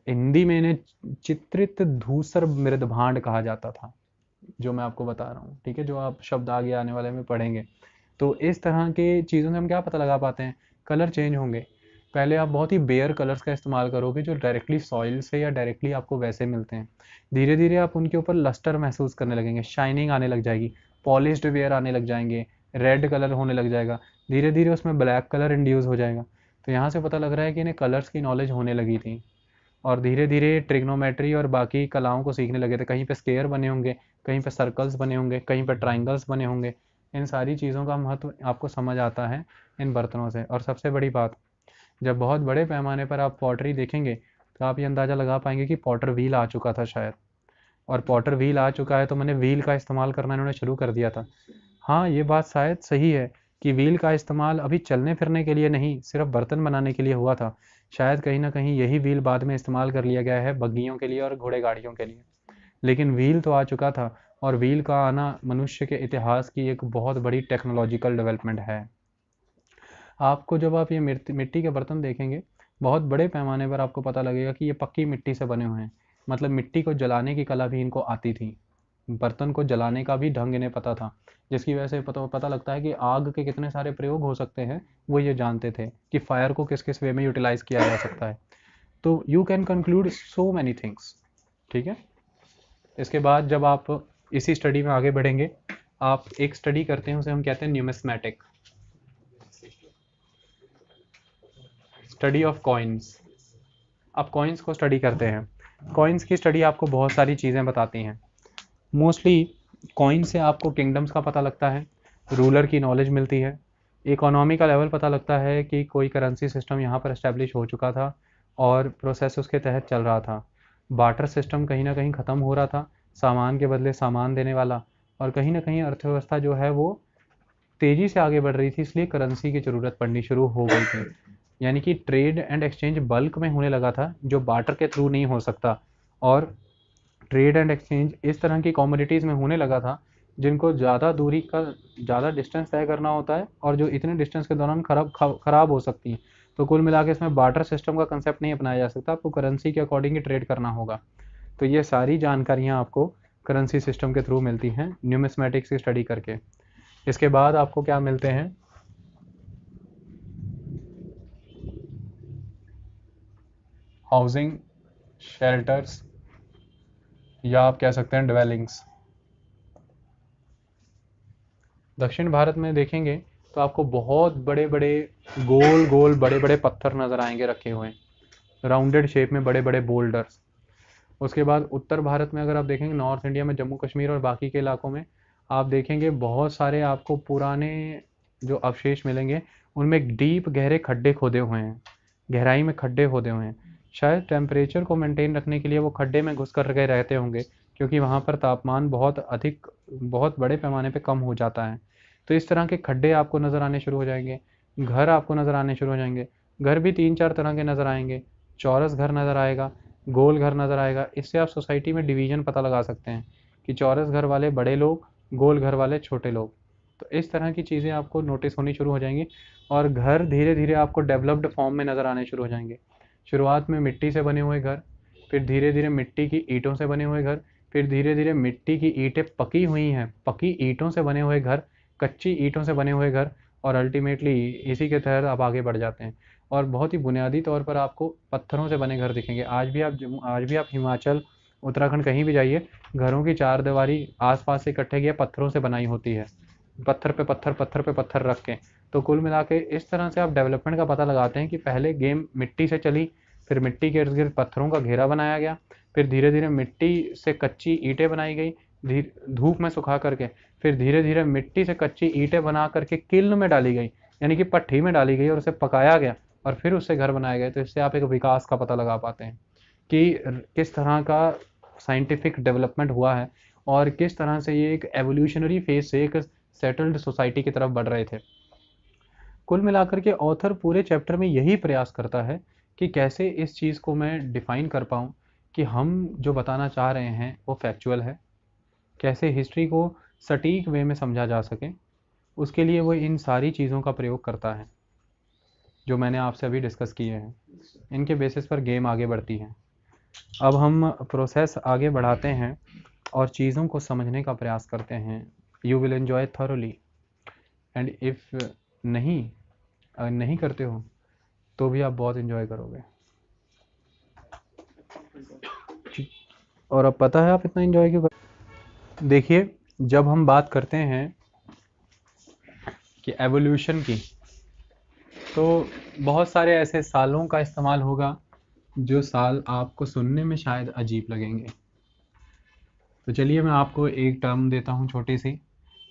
हिंदी में इन्हें चित्रित धूसर मृदभांड कहा जाता था, जो मैं आपको बता रहा हूँ। ठीक है, जो आप शब्द आगे आने वाले में पढ़ेंगे। तो इस तरह के चीज़ों से हम क्या पता लगा पाते हैं, कलर चेंज होंगे। पहले आप बहुत ही बेयर कलर्स का इस्तेमाल करोगे जो डायरेक्टली सॉइल से या डायरेक्टली आपको वैसे मिलते हैं। धीरे धीरे आप उनके ऊपर लस्टर महसूस करने लगेंगे, शाइनिंग आने लग जाएगी, पॉलिश्ड वेयर आने लग जाएंगे, रेड कलर होने लग जाएगा, धीरे धीरे उसमें ब्लैक कलर इंड्यूस हो जाएगा। तो यहाँ से पता लग रहा है कि इन्हें कलर्स की नॉलेज होने लगी थी और धीरे धीरे ट्रिग्नोमेट्री और बाकी कलाओं को सीखने लगे थे। कहीं पे स्क्वायर बने होंगे, कहीं पे सर्कल्स बने होंगे, कहीं पे ट्राइंगल्स बने होंगे। इन सारी चीज़ों का महत्व आपको समझ आता है इन बर्तनों से। और सबसे बड़ी बात, जब बहुत बड़े पैमाने पर आप पॉटरी देखेंगे तो आप ये अंदाज़ा लगा पाएंगे कि पॉटर व्हील आ चुका था शायद। और पॉटर व्हील आ चुका है तो मैंने व्हील का इस्तेमाल करना इन्होंने शुरू कर दिया था। हाँ, ये बात शायद सही है कि व्हील का इस्तेमाल अभी चलने फिरने के लिए नहीं, सिर्फ बर्तन बनाने के लिए हुआ था। शायद कहीं ना कहीं यही व्हील बाद में इस्तेमाल कर लिया गया है बग्गियों के लिए और घोड़े गाड़ियों के लिए। लेकिन व्हील तो आ चुका था, और व्हील का आना मनुष्य के इतिहास की एक बहुत बड़ी टेक्नोलॉजिकल डेवलपमेंट है। आपको जब आप ये मिट्टी के बर्तन देखेंगे बहुत बड़े पैमाने पर आपको पता लगेगा कि ये पक्की मिट्टी से बने हुए हैं। मतलब मिट्टी को जलाने की कला भी इनको आती थी, बर्तन को जलाने का भी ढंग इन्हें पता था, जिसकी वजह से पता लगता है कि आग के कितने सारे प्रयोग हो सकते हैं। वो ये जानते थे कि फायर को किस किस वे में यूटिलाइज किया जा सकता है। तो you can conclude so many things. ठीक है, इसके बाद जब आप इसी स्टडी में आगे बढ़ेंगे, आप एक स्टडी करते हैं, उसे हम कहते हैं न्यूमिस्मैटिक स्टडी ऑफ कॉइन्स। अब कॉइन्स को स्टडी करते हैं। कॉइन्स की स्टडी आपको बहुत सारी चीज़ें बताती हैं। मोस्टली कॉइन से आपको किंगडम्स का पता लगता है, रूलर की नॉलेज मिलती है, इकोनॉमी का लेवल पता लगता है कि कोई करेंसी सिस्टम यहाँ पर एस्टेब्लिश हो चुका था और प्रोसेस उसके तहत चल रहा था। बार्टर सिस्टम कहीं ना कहीं ख़त्म हो रहा था, सामान के बदले सामान देने वाला, और कहीं ना कहीं अर्थव्यवस्था जो है वो तेज़ी से आगे बढ़ रही थी, इसलिए करेंसी की ज़रूरत पड़नी शुरू हो गई थी। यानी कि ट्रेड एंड एक्सचेंज बल्क में होने लगा था, जो बार्टर के थ्रू नहीं हो सकता, और ट्रेड एंड एक्सचेंज इस तरह की कमोडिटीज़ में होने लगा था जिनको ज़्यादा दूरी का ज़्यादा डिस्टेंस तय करना होता है और जो इतने डिस्टेंस के दौरान खराब हो सकती हैं। तो कुल मिला के इसमें बार्टर सिस्टम का कंसेप्ट नहीं अपनाया जा सकता, आपको करेंसी के अकॉर्डिंग ही ट्रेड करना होगा। तो ये सारी जानकारियाँ आपको करेंसी सिस्टम के थ्रू मिलती हैं न्यूमिस्मेटिक्स की स्टडी करके। इसके बाद आपको क्या मिलते हैं, हाउसिंग, शेल्टर्स, या आप कह सकते हैं ड्वेलिंग्स। दक्षिण भारत में देखेंगे तो आपको बहुत बड़े बड़े गोल गोल बड़े बड़े पत्थर नज़र आएंगे रखे हुए, राउंडेड शेप में बड़े बड़े बोल्डर्स। उसके बाद उत्तर भारत में अगर आप देखेंगे, नॉर्थ इंडिया में जम्मू कश्मीर और बाकी के इलाकों में आप देखेंगे बहुत सारे आपको पुराने जो अवशेष मिलेंगे, उनमें डीप गहरे खड्डे खोदे हुए हैं, गहराई में खड्डे खोदे हुए हैं। शायद टेम्परेचर को मेंटेन रखने के लिए वो खड्डे में घुस कर के रहते होंगे, क्योंकि वहाँ पर तापमान बहुत बड़े पैमाने पे कम हो जाता है। तो इस तरह के खड्डे आपको नज़र आने शुरू हो जाएंगे। घर आपको नज़र आने शुरू हो जाएंगे। घर भी 3-4 तरह के नज़र आएंगे। चौरस घर नज़र आएगा, गोल घर नज़र आएगा। इससे आप सोसाइटी में डिवीज़न पता लगा सकते हैं कि चौरस घर वाले बड़े लोग, गोल घर वाले छोटे लोग। तो इस तरह की चीज़ें आपको नोटिस होनी शुरू हो जाएंगी और घर धीरे धीरे आपको डेवलप्ड फॉर्म में नज़र आने शुरू हो जाएंगे। शुरुआत में मिट्टी से बने हुए घर, फिर धीरे धीरे मिट्टी की ईंटों से बने हुए घर, फिर धीरे धीरे मिट्टी की ईंटें पकी हुई हैं, पकी ईंटों से बने हुए घर, कच्ची ईंटों से बने हुए घर, और अल्टीमेटली इसी के तहत आप आगे बढ़ जाते हैं। और बहुत ही बुनियादी तौर पर आपको पत्थरों से बने घर दिखेंगे। आज भी आप हिमाचल, उत्तराखंड कहीं भी जाइए, घरों की चारदीवारी आसपास से इकट्ठे किए पत्थरों से बनाई होती है, पत्थर पे पत्थर रख के। तो कुल मिला के इस तरह से आप डेवलपमेंट का पता लगाते हैं कि पहले गेम मिट्टी से चली, फिर मिट्टी के इर्द गिर्द पत्थरों का घेरा बनाया गया, फिर धीरे धीरे मिट्टी से कच्ची ईंटें बनाई गई धूप में सुखा करके, फिर धीरे धीरे मिट्टी से कच्ची ईंटें बना करके किल्न में डाली गई, यानी कि भट्ठी में डाली गई और उसे पकाया गया और फिर उससे घर बनाए गए। तो इससे आप एक विकास का पता लगा पाते हैं कि किस तरह का साइंटिफिक डेवलपमेंट हुआ है और किस तरह से ये एक एवोल्यूशनरी फेज से एक सेटल्ड सोसाइटी की तरफ बढ़ रहे थे। कुल मिलाकर के ऑथर पूरे चैप्टर में यही प्रयास करता है कि कैसे इस चीज़ को मैं डिफ़ाइन कर पाऊँ कि हम जो बताना चाह रहे हैं वो फैक्चुअल है, कैसे हिस्ट्री को सटीक वे में समझा जा सके। उसके लिए वो इन सारी चीज़ों का प्रयोग करता है जो मैंने आपसे अभी डिस्कस किए हैं। इनके बेसिस पर गेम आगे बढ़ती है। अब हम प्रोसेस आगे बढ़ाते हैं और चीज़ों को समझने का प्रयास करते हैं। You will enjoy thoroughly, and if नहीं अगर नहीं करते हो तो भी आप बहुत इन्जॉय करोगे। और अब पता है आप इतना इन्जॉय क्यों कर। देखिए, जब हम बात करते हैं कि एवोल्यूशन की, तो बहुत सारे ऐसे सालों का इस्तेमाल होगा जो साल आपको सुनने में शायद अजीब लगेंगे। तो चलिए मैं आपको एक टर्म देता हूँ छोटी सी,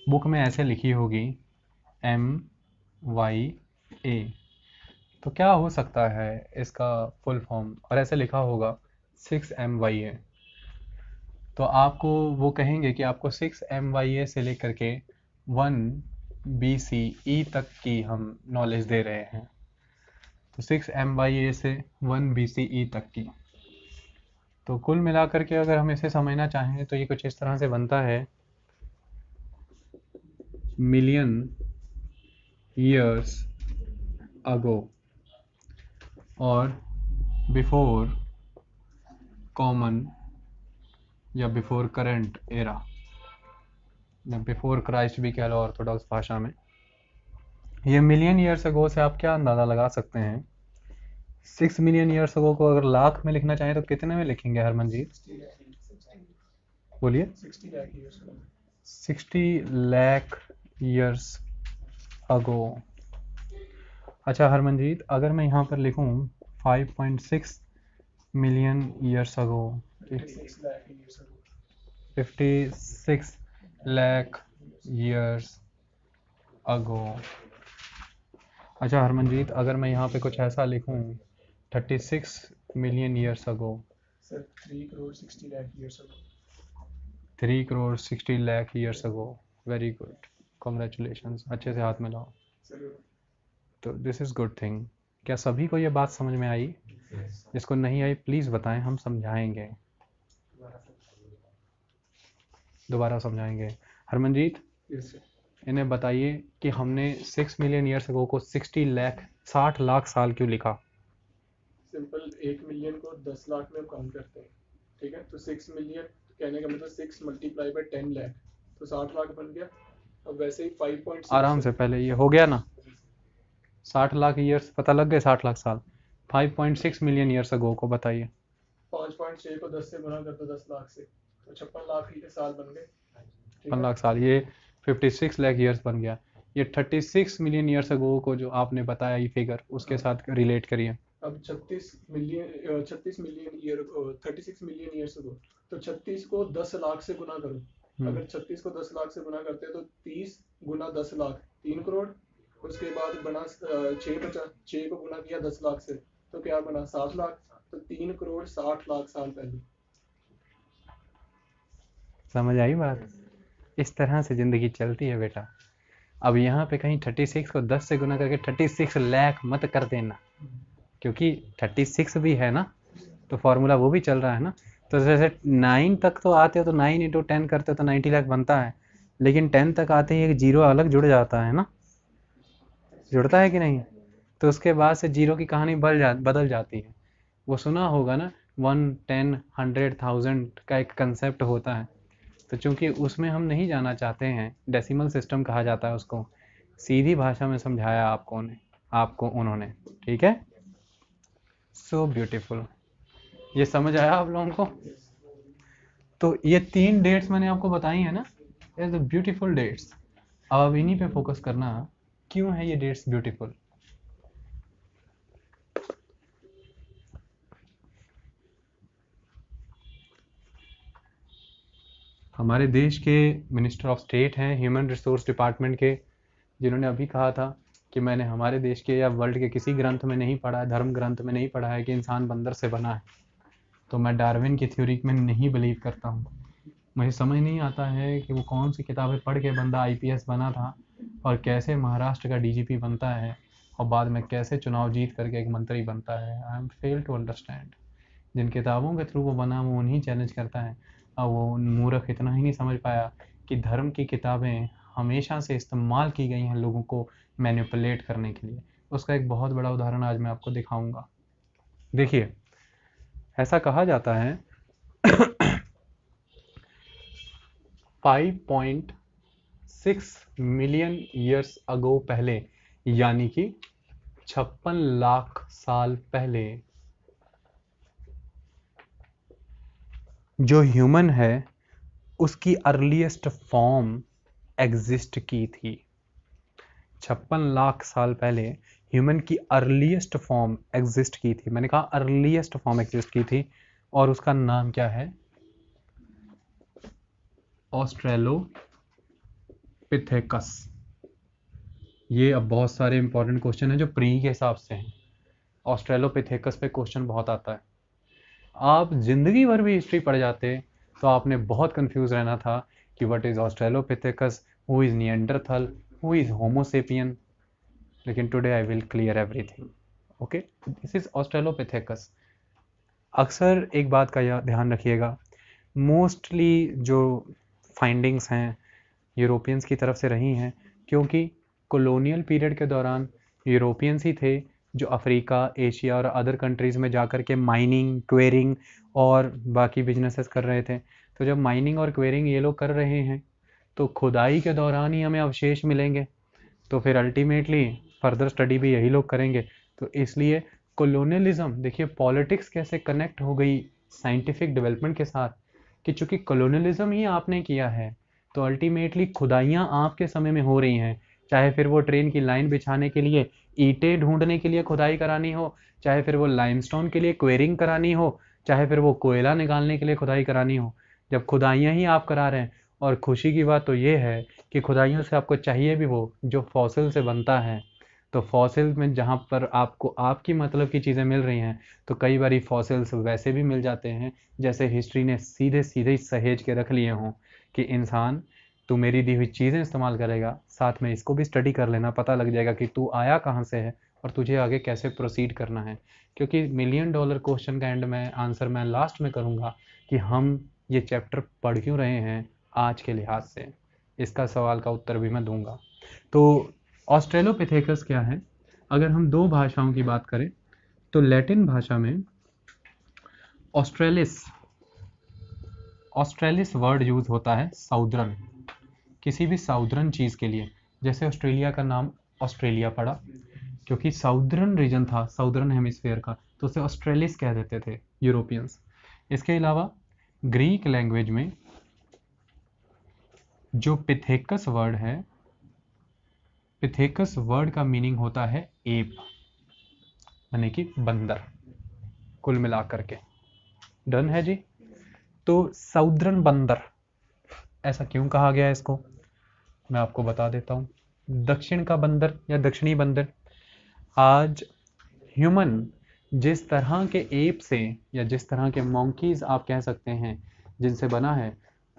बुक में ऐसे लिखी होगी MYA। तो क्या हो सकता है इसका फुल फॉर्म, और ऐसे लिखा होगा 6MYA। तो आपको वो कहेंगे कि आपको 6MYA से लेकर के 1 BCE तक की हम नॉलेज दे रहे हैं। तो 6MYA से 1 BCE तक की। तो कुल मिलाकर के अगर हम इसे समझना चाहें तो ये कुछ इस तरह से बनता है, मिलियन ईयर्स अगो और बिफोर कॉमन या बिफोर करंट एरा, या बिफोर क्राइस्ट भी कह लो ऑर्थोडॉक्स भाषा में। ये मिलियन ईयर्स अगो से आप क्या अंदाज़ा लगा सकते हैं। 6 मिलियन ईयर्स अगो को अगर लाख में लिखना चाहें तो कितने में लिखेंगे हरमन जी? बोलिए। 60 लाख ईयर्स अगो। अच्छा हरमनजीत, अगर मैं यहाँ पर लिखूँ 5.6 million years ago, 56 lakh years ago. अच्छा हरमनजीत, अगर मैं यहाँ पे कुछ ऐसा लिखूँ 36 million years ago, 3 crore 60 lakh years ago. 3 crore 60 lakh years ago. Very good. Congratulations, अच्छे से हाथ मिलाओ। जरूर। तो दिस इज़ गुड थिंग। क्या सभी को ये बात समझ में आई? जिसको नहीं आई प्लीज़ बताएं, हम समझाएंगे, दोबारा समझाएंगे। Harmanjeet, yes sir. इन्हें बताइए कि हमने 6 मिलियन ईयर्स अगो को 60 लाख साल क्यों लिखा? सिंपल 1 मिलियन को 10 लाख में हम काउंट करते हैं, ठीक है। तो 6 मिलियन कहने का मतलब 6 मल्टीप्लाई बाय 10 लाख, तो 60 लाख बन गया। अब वैसे ही 5.6 आराम से, पहले ये हो गया ना, 60 लाख ईयर्स पता लग गए, 60 लाख साल। 5.6 मिलियन ईयर्स अगो को बताइए। 5.6 को 10 से गुना कर दो 10 लाख से, तो 56 लाख ही के साल बन गए, ठीक 56 है। लाख साल, ये 56 लाख ईयर्स बन गया। ये 36 मिलियन ईयर्स अगो को जो आपने बताया ये फिगर, उसके हाँ। साथ रिलेट करिए। अब 36 मिलियन 36 मिलियन ईयर्स को, तो 36 को 10 लाख से गुना करो। अगर 36 को 10 लाख से गुना करते हैं तो 30 गुना 10 लाख 3 करोड़। उसके बाद बना 6 बचा, 6 को गुना किया 10 लाख से, तो क्या बना 7 लाख। तो 3 करोड़ 60 लाख साल पहले। समझ आई बात? इस तरह से ज़िंदगी चलती है बेटा। अब यहाँ पे कहीं 36 को 10 से गुना करके 36 लाख मत कर देना, क्योंकि 36 भी है ना, तो फॉर्मूला वो भी चल रहा है ना। तो जैसे 9 तक तो आते हो तो 9 इंटू 10 करते हो तो 90 लाख बनता है, लेकिन 10 तक आते ही एक जीरो अलग जुड़ जाता है ना, जुड़ता है कि नहीं? तो उसके बाद से जीरो की कहानी बदल जाती है। वो सुना होगा ना, 1, 10, 100, 1000 का एक कंसेप्ट होता है। तो चूंकि उसमें हम नहीं जाना चाहते हैं, डेसिमल सिस्टम कहा जाता है उसको, सीधी भाषा में समझाया आपको उन्होंने, ठीक है। So beautiful. ये समझ आया आप लोगों को? तो ये 3 डेट्स मैंने आपको बताई है ना, ये द ब्यूटीफुल डेट्स। अब इन्हीं पे फोकस करना, क्यों है ये डेट्स ब्यूटीफुल। हमारे देश के मिनिस्टर ऑफ स्टेट हैं ह्यूमन रिसोर्स डिपार्टमेंट के, जिन्होंने अभी कहा था कि मैंने हमारे देश के या वर्ल्ड के किसी ग्रंथ में नहीं पढ़ा है, धर्म ग्रंथ में नहीं पढ़ा है कि इंसान बंदर से बना है। तो मैं डार्विन की थ्योरी में नहीं बिलीव करता हूँ। मुझे समझ नहीं आता है कि वो कौन सी किताबें पढ़ के बंदा आईपीएस बना था, और कैसे महाराष्ट्र का डीजीपी बनता है, और बाद में कैसे चुनाव जीत करके एक मंत्री बनता है। I am fail to understand. जिन किताबों के थ्रू वो बना वो उन्हीं चैलेंज करता है, और वो मूर्ख इतना ही नहीं समझ पाया कि धर्म की किताबें हमेशा से इस्तेमाल की गई हैं लोगों को मैनिपुलेट करने के लिए। उसका एक बहुत बड़ा उदाहरण आज मैं आपको दिखाऊंगा। देखिए, ऐसा कहा जाता है 5.6 मिलियन ईयर्स अगो पहले, यानी कि 56 लाख साल पहले, जो ह्यूमन है उसकी अर्लीस्ट फॉर्म एग्जिस्ट की थी। 56 लाख साल पहले ह्यूमन की अर्लीस्ट फॉर्म एग्जिस्ट की थी। मैंने कहा अर्लीस्ट फॉर्म एग्जिस्ट की थी, और उसका नाम क्या है? ऑस्ट्रेलोपिथेकस। ये अब बहुत सारे इंपॉर्टेंट क्वेश्चन हैं जो प्री के हिसाब से हैं। ऑस्ट्रेलोपिथेकस पे क्वेश्चन बहुत आता है। आप जिंदगी भर भी हिस्ट्री पढ़ जाते तो आपने बहुत कंफ्यूज रहना था कि what is Australopithecus, who is Neanderthal, who is homo sapien. लेकिन today I will clear everything. Okay, this is Australopithecus. अक्सर एक बात का ध्यान रखिएगा, मोस्टली जो फाइंडिंग्स हैं यूरोपियंस की तरफ से रही हैं, क्योंकि कॉलोनियल पीरियड के दौरान यूरोपियंस ही थे जो अफ्रीका, एशिया और अदर कंट्रीज़ में जाकर के माइनिंग, क्वेरिंग और बाकी बिजनेसेस कर रहे थे। तो जब माइनिंग और क्वेरिंग ये लोग कर रहे हैं तो खुदाई के दौरान ही हमें अवशेष मिलेंगे, तो फिर अल्टीमेटली फर्दर स्टडी भी यही लोग करेंगे। तो इसलिए कॉलोनियलिज्म, देखिए पॉलिटिक्स कैसे कनेक्ट हो गई साइंटिफिक डेवलपमेंट के साथ, कि चूंकि कॉलोनियलिज्म ही आपने किया है तो अल्टीमेटली खुदाइयाँ आपके समय में हो रही हैं। चाहे फिर वो ट्रेन की लाइन बिछाने के लिए ईंटें ढूंढने के लिए खुदाई करानी हो, चाहे फिर वो लाइमस्टोन के लिए क्वेरिंग करानी हो, चाहे फिर वो कोयला निकालने के लिए खुदाई करानी हो, जब खुदाइयाँ ही आप करा रहे हैं। और खुशी की बात तो ये है कि खुदाइयों से आपको चाहिए भी वो जो फॉसिल से बनता है। तो फॉसिल में जहाँ पर आपको आपकी मतलब की चीज़ें मिल रही हैं, तो कई बारी फॉसिल्स वैसे भी मिल जाते हैं जैसे हिस्ट्री ने सीधे सीधे ही सहेज के रख लिए हों कि इंसान तू मेरी दी हुई चीज़ें इस्तेमाल करेगा, साथ में इसको भी स्टडी कर लेना, पता लग जाएगा कि तू आया कहाँ से है और तुझे आगे कैसे प्रोसीड करना है। क्योंकि मिलियन डॉलर क्वेश्चन का एंड में आंसर मैं लास्ट में करूँगा कि हम ये चैप्टर पढ़ क्यों रहे हैं आज के लिहाज से। इसका सवाल का उत्तर भी मैं दूंगा। तो ऑस्ट्रेलोपिथेकस क्या है? अगर हम दो भाषाओं की बात करें तो लैटिन भाषा में ऑस्ट्रेलिस वर्ड यूज होता है साउदर्न, किसी भी साउदर्न चीज़ के लिए। जैसे ऑस्ट्रेलिया का नाम ऑस्ट्रेलिया पड़ा क्योंकि साउदर्न रीजन था, साउदर्न हेमिस्फीयर का, तो उसे ऑस्ट्रेलिस कह देते थे यूरोपियंस। इसके अलावा ग्रीक लैंग्वेज में जो पिथेकस वर्ड है, पिथेकस वर्ड का मीनिंग होता है एप, यानी कि बंदर, कुल मिलाकर के। डन है जी। तो साउदर्न बंदर ऐसा क्यों कहा गया इसको, मैं आपको बता देता हूँ। दक्षिण का बंदर या दक्षिणी बंदर, आज ह्यूमन जिस तरह के एप से या जिस तरह के मॉन्कीज आप कह सकते हैं जिनसे बना है,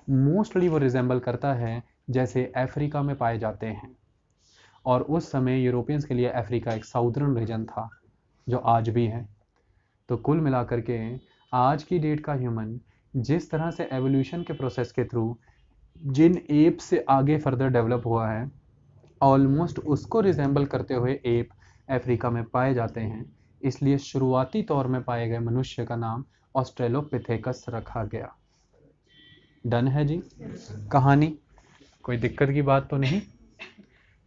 मोस्टली वो रिजेंबल करता है जैसे अफ्रीका में पाए जाते हैं। और उस समय यूरोपियंस के लिए अफ्रीका एक साउदर्न रीजन था जो आज भी है। तो कुल मिलाकर के आज की डेट का ह्यूमन जिस तरह से एवोल्यूशन के प्रोसेस के थ्रू जिन एप से आगे फर्दर डेवलप हुआ है, ऑलमोस्ट उसको रिजेंबल करते हुए एप अफ्रीका में पाए जाते हैं। इसलिए शुरुआती तौर में पाए गए मनुष्य का नाम ऑस्ट्रेलोपिथेकस रखा गया। डन है जी। कहानी कोई दिक्कत की बात तो नहीं?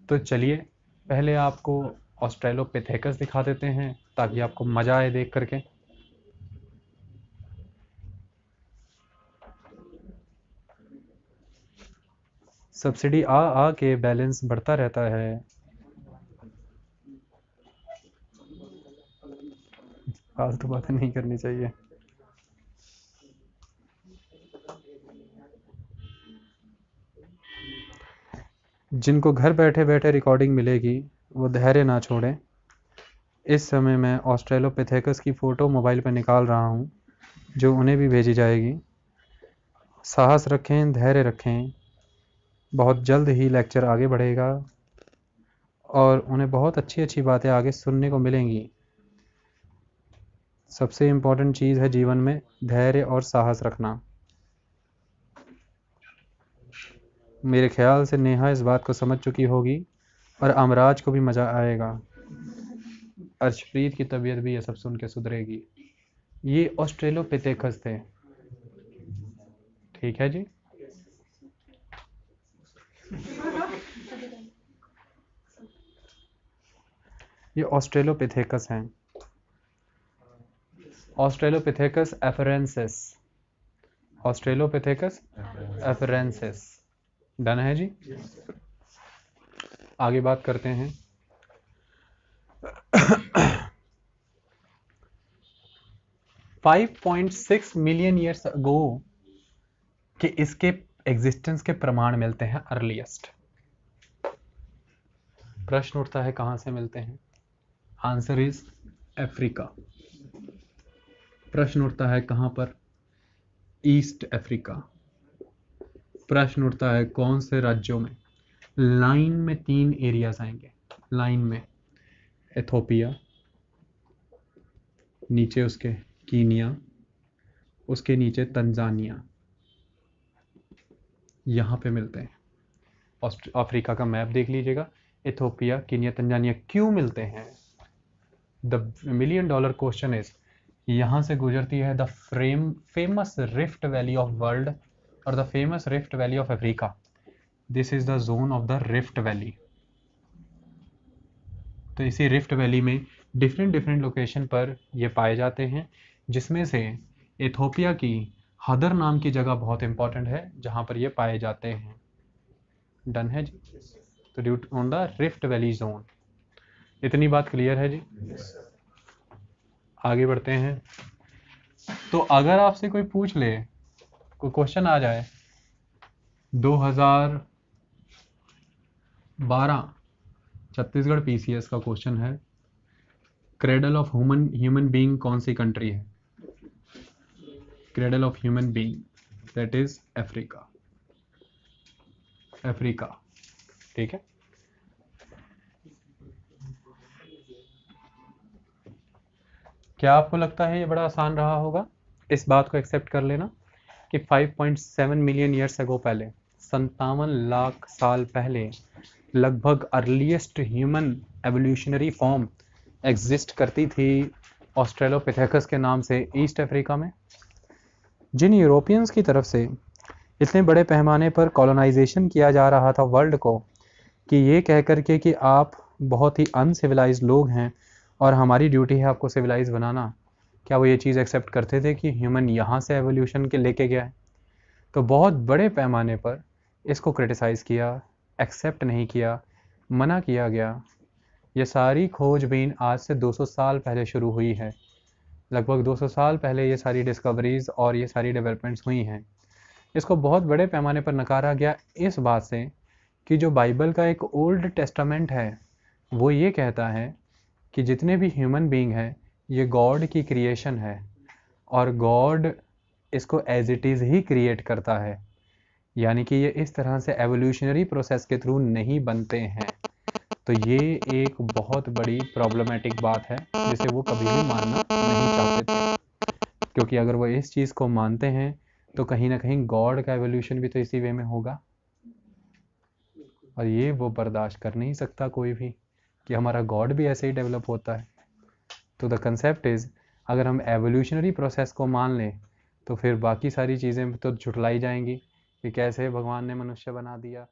तो चलिए पहले आपको ऑस्ट्रेलोपिथेकस दिखा देते हैं ताकि आपको मजा आए देख करके। सब्सिडी आ के बैलेंस बढ़ता रहता है। फालतू बातें नहीं करनी चाहिए। जिनको घर बैठे बैठे रिकॉर्डिंग मिलेगी वो धैर्य ना छोड़ें। इस समय मैं ऑस्ट्रेलोपिथेकस की फ़ोटो मोबाइल पर निकाल रहा हूँ जो उन्हें भी भेजी जाएगी। साहस रखें, धैर्य रखें, बहुत जल्द ही लेक्चर आगे बढ़ेगा और उन्हें बहुत अच्छी अच्छी बातें आगे सुनने को मिलेंगी। सबसे इम्पोर्टेंट चीज़ है जीवन में धैर्य और साहस रखना। मेरे ख्याल से नेहा इस बात को समझ चुकी होगी और अमराज को भी मज़ा आएगा। अर्शप्रीत की तबीयत भी ये सब सुन के सुधरेगी। ये ऑस्ट्रेलोपिथेकस थे, ठीक है जी। ये ऑस्ट्रेलोपिथेकस हैं, ऑस्ट्रेलोपिथेकस एफरेंसिस, ऑस्ट्रेलोपिथेकस एफरेंसिस। डन है जी। आगे बात करते हैं। 5.6 मिलियन ईयर्स अगो कि इसके एग्जिस्टेंस के प्रमाण मिलते हैं अर्लीस्ट। प्रश्न उठता है कहां से मिलते हैं? Answer is Africa. प्रश्न उठता है कहां पर? East Africa. प्रश्न उठता है कौन से राज्यों में? लाइन में 3 एरियाज आएंगे। लाइन में इथोपिया, नीचे उसके कीनिया, उसके नीचे तंजानिया, यहाँ पे मिलते हैं। अफ्रीका का मैप देख लीजिएगा, इथोपिया, कीनिया, तंजानिया क्यों मिलते हैं? The million dollar question is, यहाँ से गुजरती है the famous rift valley of world और the famous rift valley of Africa. This is the zone of the rift valley. तो इसी रिफ्ट वैली में डिफरेंट लोकेशन पर ये पाए जाते हैं, जिसमें से इथोपिया की हदर नाम की जगह बहुत इंपॉर्टेंट है जहाँ पर ये पाए जाते हैं। डन है जी। तो due on the rift valley zone. इतनी बात क्लियर है जी। आगे बढ़ते हैं। तो अगर आपसे कोई पूछ ले, कोई क्वेश्चन आ जाए 2012 छत्तीसगढ़ पीसीएस का क्वेश्चन है, क्रेडल ऑफ ह्यूमन बीइंग कौन सी कंट्री है? Cradle of human being, that is Africa. Africa. ठीक है, क्या आपको लगता है ये बड़ा आसान रहा होगा इस बात को एक्सेप्ट कर लेना कि 5.7 मिलियन ईयर्स अगो पहले, 57 लाख साल पहले, लगभग earliest human evolutionary form exist करती थी ऑस्ट्रेलोपिथेकस के नाम से ईस्ट अफ्रीका में? जिन यूरोपियंस की तरफ से इतने बड़े पैमाने पर कॉलोनाइजेशन किया जा रहा था वर्ल्ड को, कि ये कह कर के कि आप बहुत ही अनसिविलाइज लोग हैं और हमारी ड्यूटी है आपको सिविलाइज बनाना, क्या वो ये चीज़ एक्सेप्ट करते थे कि ह्यूमन यहाँ से एवोल्यूशन के लेके गया है? तो बहुत बड़े पैमाने पर इसको क्रिटिसाइज़ किया, एक्सेप्ट नहीं किया, मना किया गया। ये सारी खोजबीन आज से 200 साल पहले शुरू हुई है। लगभग 200 साल पहले ये सारी डिस्कवरीज और ये सारी डेवलपमेंट्स हुई हैं। इसको बहुत बड़े पैमाने पर नकारा गया इस बात से कि जो बाइबल का एक ओल्ड टेस्टामेंट है वो ये कहता है कि जितने भी ह्यूमन बीइंग हैं ये गॉड की क्रिएशन है और गॉड इसको एज इट इज़ ही क्रिएट करता है, यानी कि ये इस तरह से एवोल्यूशनरी प्रोसेस के थ्रू नहीं बनते हैं। तो ये एक बहुत बड़ी प्रॉब्लमेटिक बात है जिसे वो कभी भी मानना नहीं चाहते थे, क्योंकि अगर वो इस चीज़ को मानते हैं तो कहीं ना कहीं गॉड का एवोल्यूशन भी तो इसी वे में होगा, और ये वो बर्दाश्त कर नहीं सकता कोई भी कि हमारा गॉड भी ऐसे ही डेवलप होता है। तो द कंसेप्ट इज़, अगर हम एवोल्यूशनरी प्रोसेस को मान लें तो फिर बाकी सारी चीज़ें तो झुटलाई जाएंगी कि कैसे भगवान ने मनुष्य बना दिया।